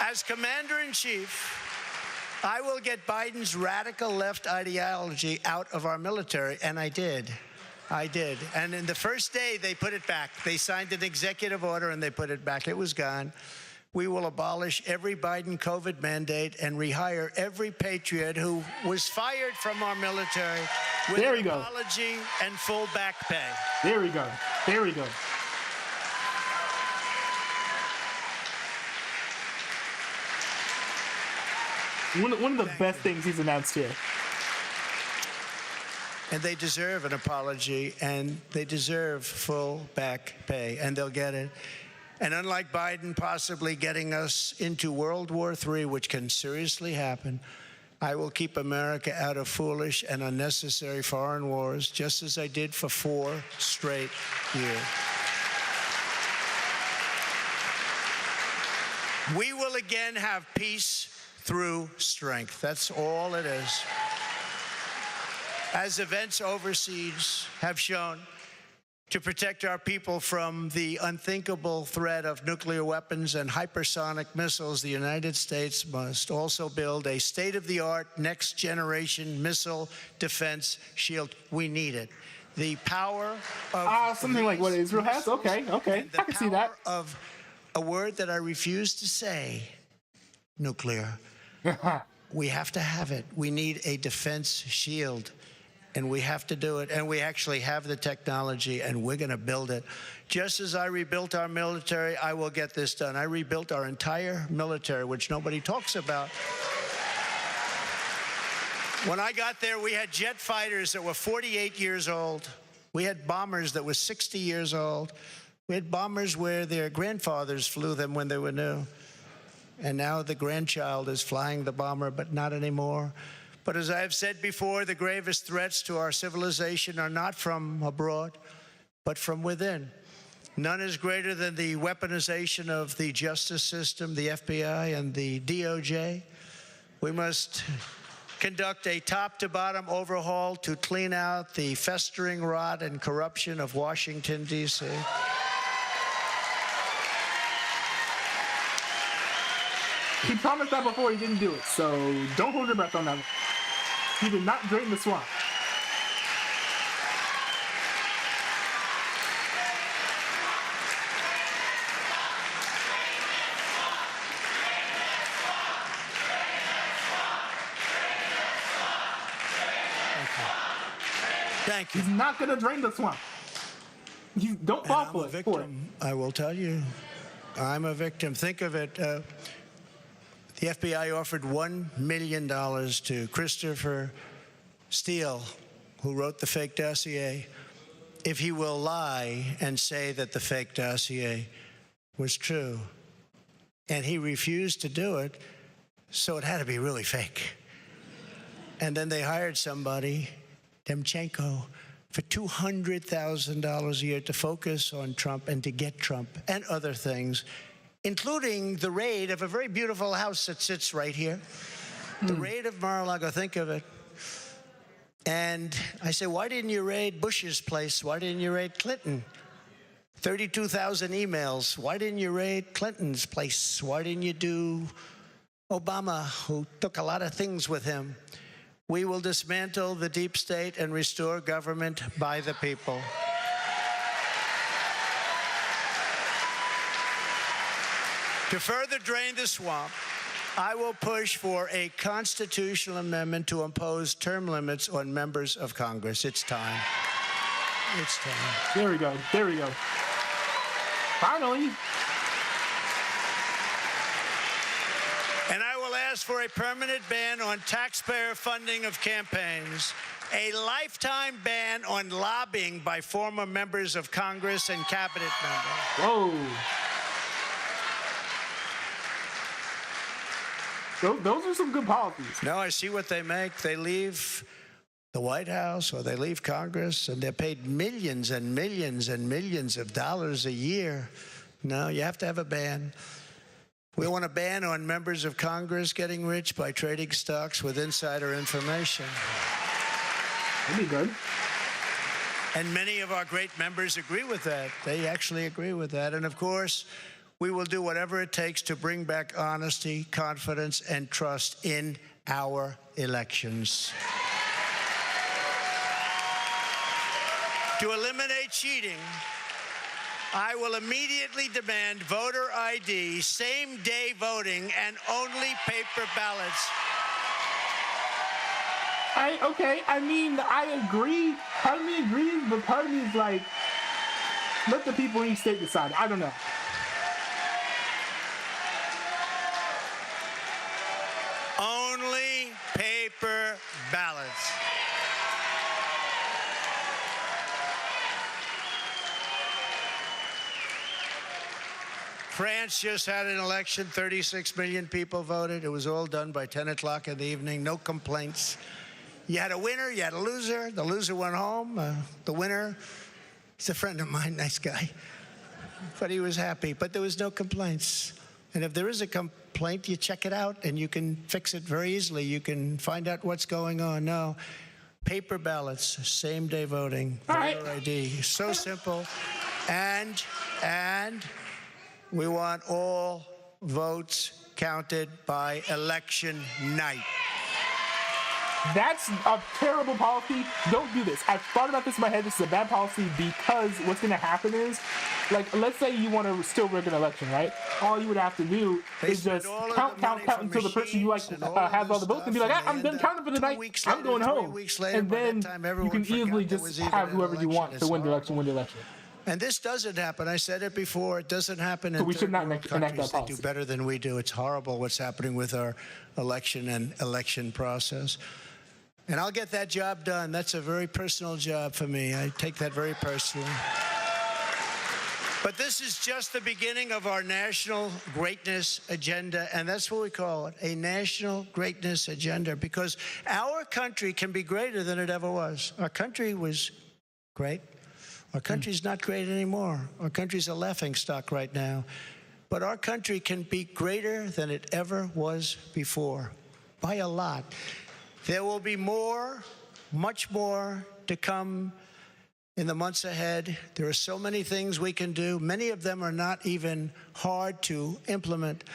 As Commander-in-Chief, I will get Biden's radical left ideology out of our military, and I did. I did. And in the first day, they put it back. They signed an executive order, and they put it back. It was gone. We will abolish every Biden COVID mandate and rehire every patriot who was fired from our military with an apology and full back pay. There we go. There we go. One of the best things he's announced here. And they deserve an apology, and they deserve full back pay, and they'll get it. And unlike Biden possibly getting us into World War III, which can seriously happen, I will keep America out of foolish and unnecessary foreign wars, just as I did for 4 straight years. We will again have peace through strength. That's all it is. As events overseas have shown, to protect our people from the unthinkable threat of nuclear weapons and hypersonic missiles, the United States must also build a state-of-the-art, next-generation missile defense shield. We need it. The power of something like what Israel has. Okay, I can see that. Of a word that I refuse to say, nuclear. We have to have it. We need a defense shield. And we have to do it, and we actually have the technology, and we're going to build it. Just as I rebuilt our military, I will get this done. I rebuilt our entire military, which nobody talks about. When I got there, we had jet fighters that were 48 years old. We had bombers that were 60 years old. We had bombers where their grandfathers flew them when they were new. And now the grandchild is flying the bomber, but not anymore. But as I have said before, the gravest threats to our civilization are not from abroad, but from within. None is greater than the weaponization of the justice system, the FBI, and the DOJ. We must conduct a top-to-bottom overhaul to clean out the festering rot and corruption of Washington, D.C. He promised that before, he didn't do it, so don't hold your breath on that one. He did not drain the swamp. Thank you. He's not going to drain the swamp. You don't fall for it. I will tell you, I'm a victim. Think of it. The FBI offered $1 million to Christopher Steele, who wrote the fake dossier, if he will lie and say that the fake dossier was true. And he refused to do it, so it had to be really fake. And then they hired somebody, Demchenko, for $200,000 a year to focus on Trump and to get Trump and other things, including the raid of a very beautiful house that sits right here. The raid of Mar-a-Lago, think of it. And I say, why didn't you raid Bush's place? Why didn't you raid Clinton? 32,000 emails. Why didn't you raid Clinton's place? Why didn't you do Obama, who took a lot of things with him? We will dismantle the deep state and restore government by the people. To further drain the swamp, I will push for a constitutional amendment to impose term limits on members of Congress. It's time. It's time. There we go. There we go. Finally. And I will ask for a permanent ban on taxpayer funding of campaigns, a lifetime ban on lobbying by former members of Congress and cabinet members. Whoa. Those are some good policies. No, I see what they make. They leave the White House or they leave Congress, and they're paid millions and millions and millions of dollars a year. No, you have to have a ban. We want a ban on members of Congress getting rich by trading stocks with insider information. That'd be good. And many of our great members agree with that. They actually agree with that. And of course, we will do whatever it takes to bring back honesty, confidence, and trust in our elections. To eliminate cheating, I will immediately demand voter ID, same-day voting, and only paper ballots. I mean, I agree. Part of me agrees, but part of me is like, let the people in each state decide. I don't know. France just had an election. 36 million people voted. It was all done by 10 o'clock in the evening. No complaints. You had a winner, you had a loser. The loser went home. The winner, he's a friend of mine, nice guy. But he was happy. But there was no complaints. And if there is a complaint, you check it out, and you can fix it very easily. You can find out what's going on. No, paper ballots, same-day voting, voter ID. So simple. And we want all votes counted by election night. That's a terrible policy. Don't do this. I've thought about this in my head. This is a bad policy because what's going to happen is, like, let's say you want to still rig an election, right? All you would have to do is just count until the person you like has all the votes and be like, I'm done counting for the night. I'm going home. And then you can easily just have whoever you want to win the election, And this doesn't happen. I said it before. It doesn't happen in we should not third world countries that do better than we do. It's horrible what's happening with our election process. And I'll get that job done. That's a very personal job for me. I take that very personally. But this is just the beginning of our national greatness agenda, and that's what we call it, a national greatness agenda, because our country can be greater than it ever was. Our country was great. Our country's not great anymore. Our country's a laughingstock right now. But our country can be greater than it ever was before, by a lot. There will be more, much more to come in the months ahead. There are so many things we can do. Many of them are not even hard to implement.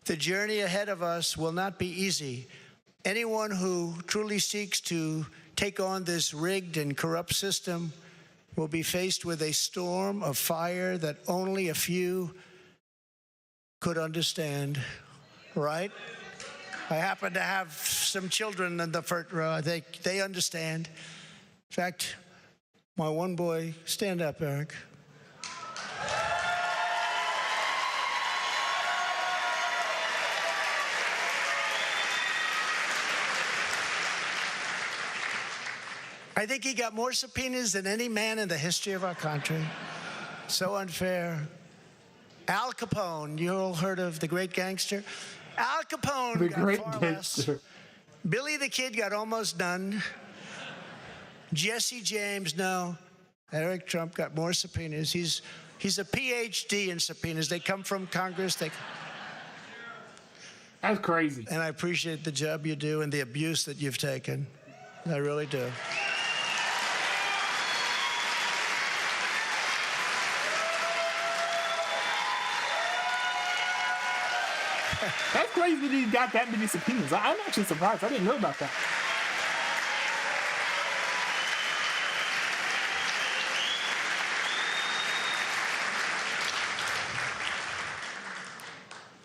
The journey ahead of us will not be easy. Anyone who truly seeks to take on this rigged and corrupt system will be faced with a storm of fire that only a few could understand, right? I happen to have some children in the front row. They understand. In fact, my one boy, stand up, Eric. I think he got more subpoenas than any man in the history of our country. So unfair. Al Capone, you all heard of the great gangster? Al Capone got far less. Billy the Kid got almost none. Jesse James, no. Eric Trump got more subpoenas. He's a PhD in subpoenas. They come from Congress. That's crazy. And I appreciate the job you do and the abuse that you've taken. I really do. That's crazy that he got that many subpoenas. I'm actually surprised. I didn't know about that.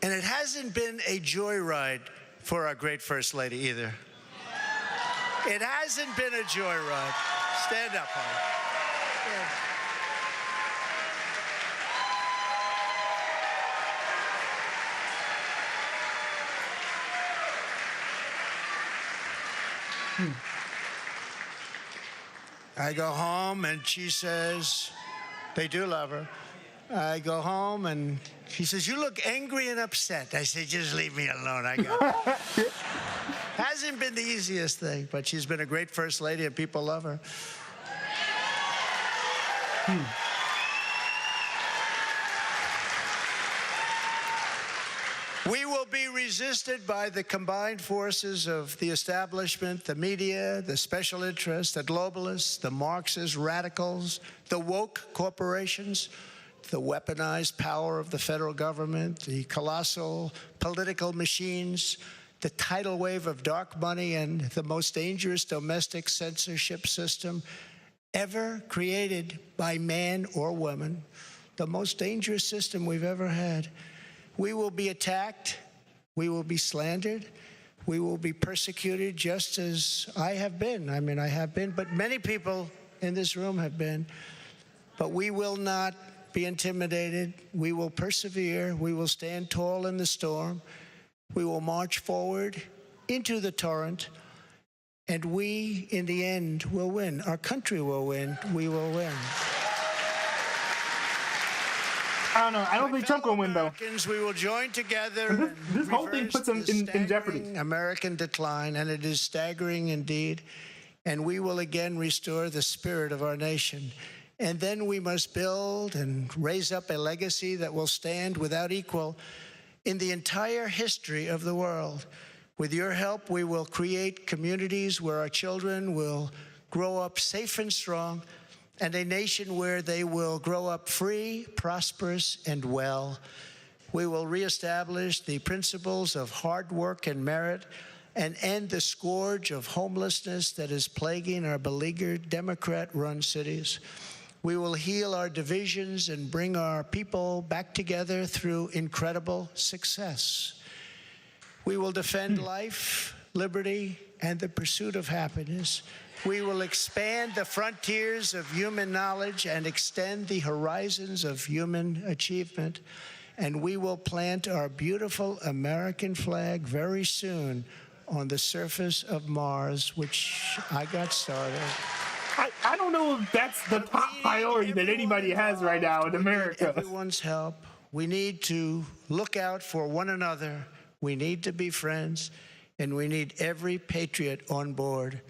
And it hasn't been a joyride for our great First Lady either. It hasn't been a joyride. Stand up, honey. Yeah. I go home and she says, they do love her. I go home and she says, you look angry and upset. I say, just leave me alone. I got it. Hasn't been the easiest thing, but she's been a great First Lady and people love her. We will be resisted by the combined forces of the establishment, the media, the special interests, the globalists, the Marxist radicals, the woke corporations, the weaponized power of the federal government, the colossal political machines, the tidal wave of dark money, and the most dangerous domestic censorship system ever created by man or woman, the most dangerous system we've ever had. We will be attacked, we will be slandered, we will be persecuted just as I have been. I mean, I have been, but many people in this room have been. But we will not be intimidated. We will persevere. We will stand tall in the storm. We will march forward into the torrent. And we, in the end, will win. Our country will win. We will win. I don't know. I don't think Trump will win, though. Americans, we will join together. This whole thing puts him in jeopardy. American decline, and it is staggering indeed. And we will again restore the spirit of our nation. And then we must build and raise up a legacy that will stand without equal in the entire history of the world. With your help, we will create communities where our children will grow up safe and strong, and a nation where they will grow up free, prosperous, and well. We will reestablish the principles of hard work and merit and end the scourge of homelessness that is plaguing our beleaguered Democrat-run cities. We will heal our divisions and bring our people back together through incredible success. We will defend life, liberty, and the pursuit of happiness. We will expand the frontiers of human knowledge and extend the horizons of human achievement. And we will plant our beautiful American flag very soon on the surface of Mars, which I got started. I don't know if that's the top priority that anybody has right now in America. Everyone's help. We need to look out for one another. We need to be friends. And we need every patriot on board.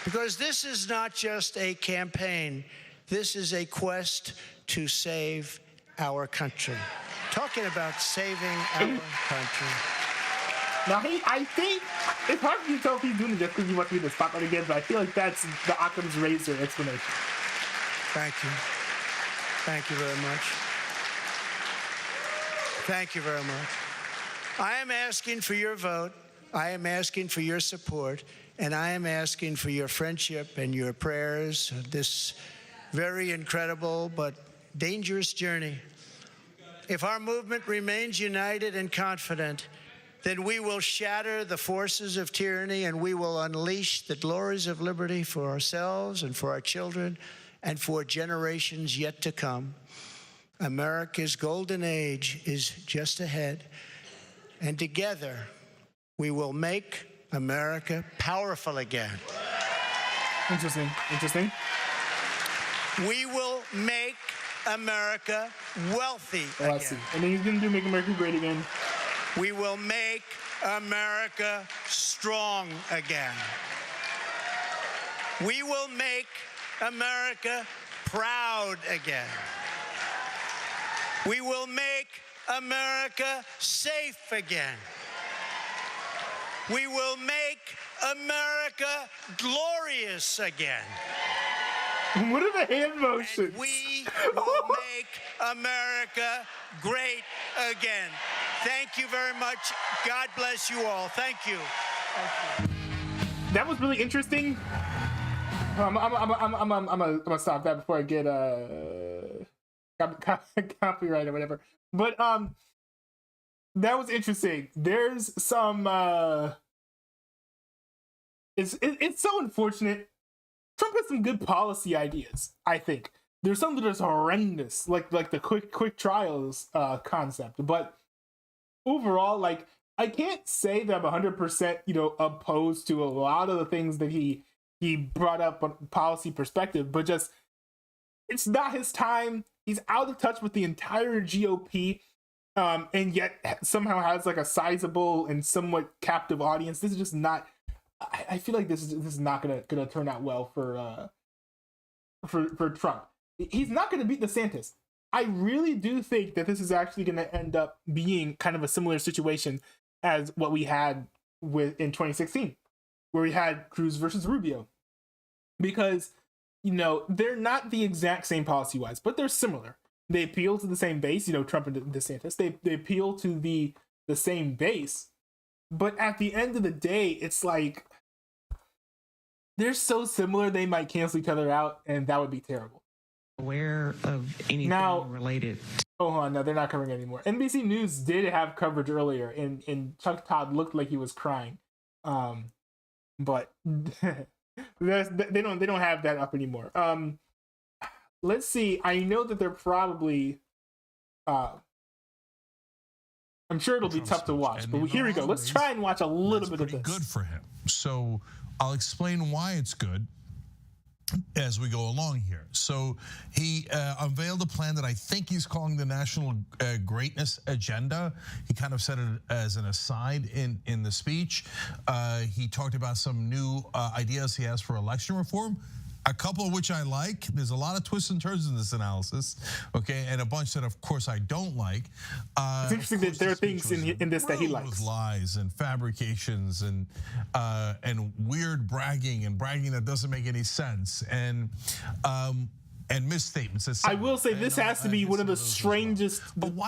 Because this is not just a campaign. This is a quest to save our country. Talking about saving our country. Now, I think it's hard for you to tell if he's doing it just because he wants to be the spotlight again, but I feel like that's the Occam's razor explanation. Thank you. Thank you very much. Thank you very much. I am asking for your vote. I am asking for your support. And I am asking for your friendship and your prayers on this very incredible but dangerous journey. If our movement remains united and confident, then we will shatter the forces of tyranny and we will unleash the glories of liberty for ourselves and for our children and for generations yet to come. America's golden age is just ahead, and together we will make America powerful again. Interesting. Interesting. We will make America wealthy again. I see. And then he's going to Make America Great Again. We will make America strong again. We will make America proud again. We will make America safe again. We will make America glorious again. What are the hand motions? And we will make America great again. Thank you very much. God bless you all. Thank you. That was really interesting. I'm gonna stop that before I get copyright or whatever. But that was interesting. There's some it's so unfortunate. Trump has some good policy ideas, I think. There's some that are horrendous, like the quick trials concept. But overall, like, I can't say that I'm 100%, opposed to a lot of the things that he brought up on policy perspective, but just, it's not his time. He's out of touch with the entire GOP, and yet somehow has like a sizable and somewhat captive audience. This is just not. I feel like this is not gonna turn out well for Trump. He's not gonna beat DeSantis. I really do think that this is actually gonna end up being kind of a similar situation as what we had in 2016, where we had Cruz versus Rubio, because they're not the exact same policy wise, but they're similar. They appeal to the same base. Trump and DeSantis. They appeal to the same base. But at the end of the day, it's like they're so similar they might cancel each other out, and that would be terrible. Aware of anything related? Oh, hold on, no, they're not covering it anymore. NBC News did have coverage earlier, and Chuck Todd looked like he was crying, but they don't have that up anymore. Let's see. I know that they're probably. I'm sure it'll be tough to watch, but here we go. Let's try and watch a little bit of this. Good for him. So I'll explain why it's good, as we go along here. So he unveiled a plan that I think he's calling the National Greatness Agenda. He kind of said it as an aside in the speech. He talked about some new ideas he has for election reform, a couple of which I like. There's a lot of twists and turns in this analysis, okay, and a bunch that, of course, I don't like. It's interesting that there are things in this that he likes. With lies and fabrications and weird bragging that doesn't make any sense and misstatements. I will say this has to be one of the strangest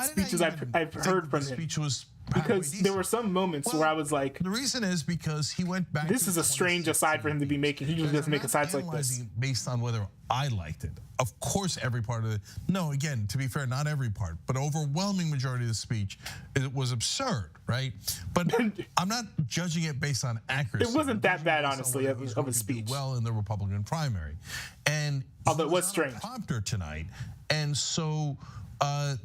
speeches I've heard from him. Speech was because there were some moments where I was like, the reason is because he went back. This is a strange aside for him to be making. He usually doesn't make asides like this. Based on whether I liked it. Of course, every part of it. No, again, to be fair, not every part, but overwhelming majority of the speech, it was absurd, right? But I'm not judging it based on accuracy. It wasn't that bad, honestly, of a speech. Well, in the Republican primary, and although it was strange. Prompter tonight, and so.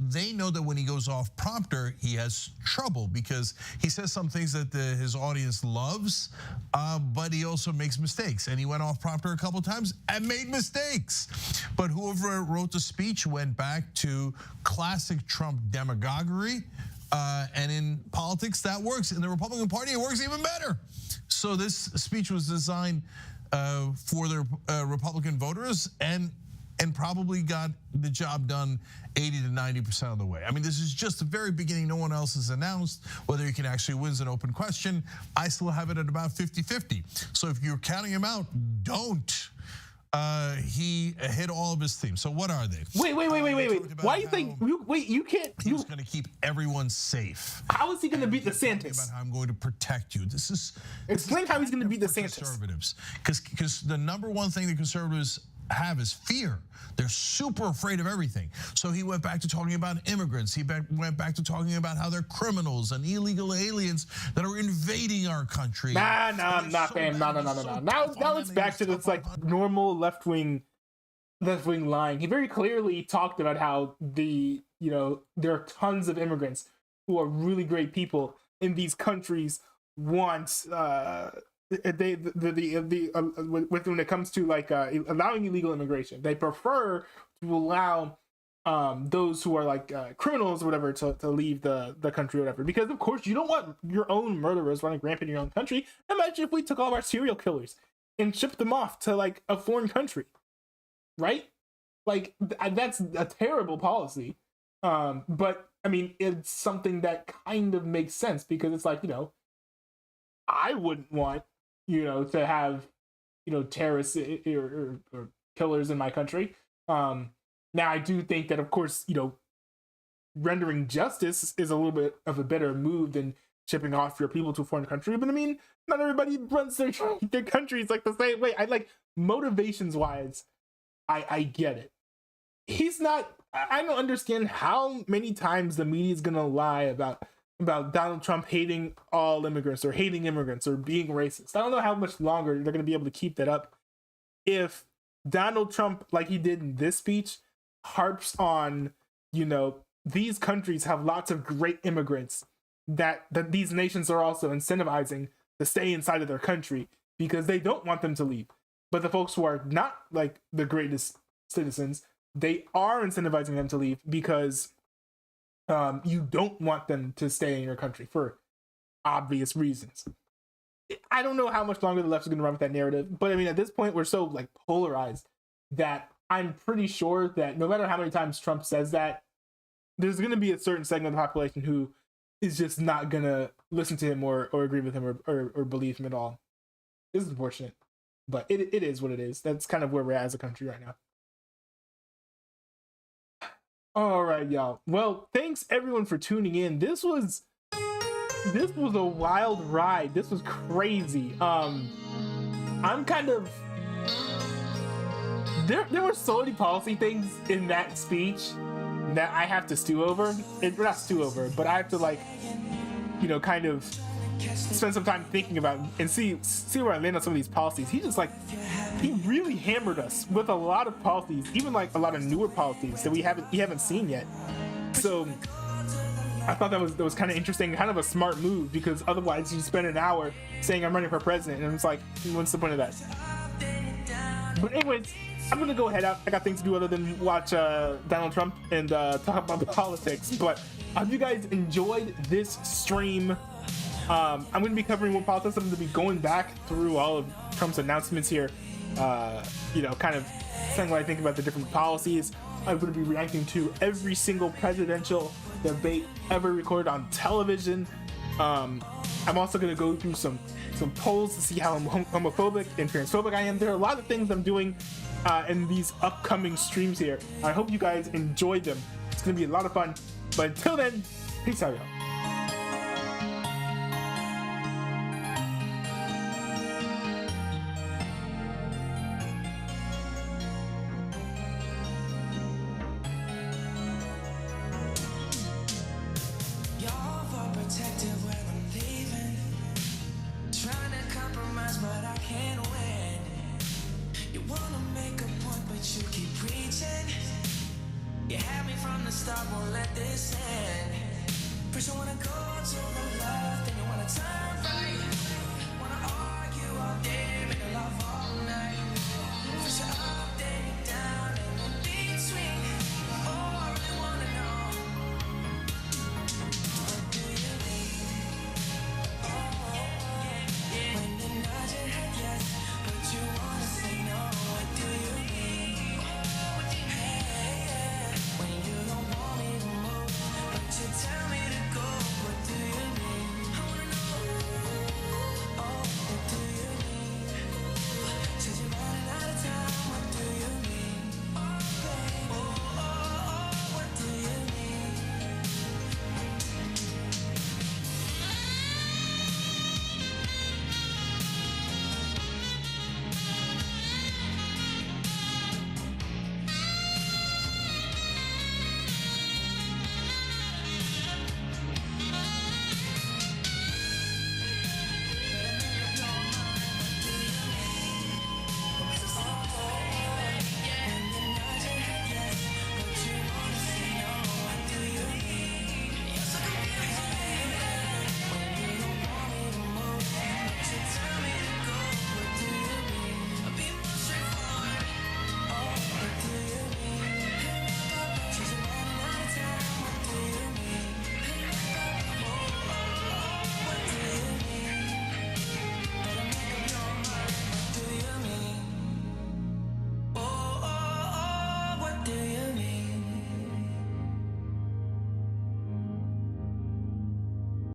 They know that when he goes off prompter, he has trouble because he says some things that his audience loves, but he also makes mistakes. And he went off prompter a couple times and made mistakes. But whoever wrote the speech went back to classic Trump demagoguery. And in politics, that works. In the Republican Party, it works even better. So this speech was designed for the Republican voters and probably got the job done 80 to 90% of the way. I mean, this is just the very beginning. No one else has announced whether he can actually win is an open question. I still have it at about 50-50. So if you're counting him out, don't. He hit all of his themes. So what are they? Wait. Why do you think? You can't. He's going to keep everyone safe. How is he going to beat DeSantis? About how I'm going to protect you. Explain how he's going to beat DeSantis. Conservatives, because the number one thing the conservatives have is fear. They're super afraid of everything. So he went back to talking about immigrants. He went back to talking about how they're criminals and illegal aliens that are invading our country. I'm not saying no. Now it's back to this like normal left-wing lying. He very clearly talked about how there are tons of immigrants who are really great people in these countries want when it comes to like allowing illegal immigration, they prefer to allow those who are like criminals or whatever to leave the country or whatever, because of course you don't want your own murderers running rampant in your own country. Imagine if we took all of our serial killers and shipped them off to like a foreign country, right? Like that's a terrible policy. But I mean, it's something that kind of makes sense because it's like, I wouldn't want to have terrorists or killers in my country. Now I do think that of course rendering justice is a little bit of a better move than shipping off your people to a foreign country. But I mean, not everybody runs their countries like the same way. I like motivations wise, I get it. He's not. I don't understand how many times the media is gonna lie about Donald Trump hating all immigrants or hating immigrants or being racist. I don't know how much longer they're going to be able to keep that up if Donald Trump, like he did in this speech, harps on, these countries have lots of great immigrants that these nations are also incentivizing to stay inside of their country because they don't want them to leave. But the folks who are not like the greatest citizens, they are incentivizing them to leave because you don't want them to stay in your country for obvious reasons. I don't know how much longer the left is going to run with that narrative, but I mean, at this point, we're so like polarized that I'm pretty sure that no matter how many times Trump says that, there's going to be a certain segment of the population who is just not going to listen to him or agree with him or believe him at all. This is unfortunate, but it is what it is. That's kind of where we're at as a country right now. All right, y'all. Well, thanks everyone for tuning in. This was a wild ride. This was crazy. I'm kind of there were so many policy things in that speech that I have to stew over. Not stew over, but I have to like, kind of spend some time thinking about and see where I land on some of these policies. He really hammered us with a lot of policies, even like a lot of newer policies that we haven't seen yet. So I thought that was kind of interesting, kind of a smart move, because otherwise you spend an hour saying I'm running for president and it's like, what's the point of that? But anyways, I'm gonna go head out. I got things to do other than watch Donald Trump and talk about politics. But I hope you guys enjoyed this stream. I'm going to be covering more politics. I'm going to be going back through all of Trump's announcements here. You know, kind of saying what I think about the different policies. I'm going to be reacting to every single presidential debate ever recorded on television. I'm also going to go through some polls to see how homophobic and transphobic I am. There are a lot of things I'm doing in these upcoming streams here. I hope you guys enjoyed them. It's going to be a lot of fun. But until then, peace out, y'all. You had me from the start, won't let this end. First you wanna go to the left, then you wanna turn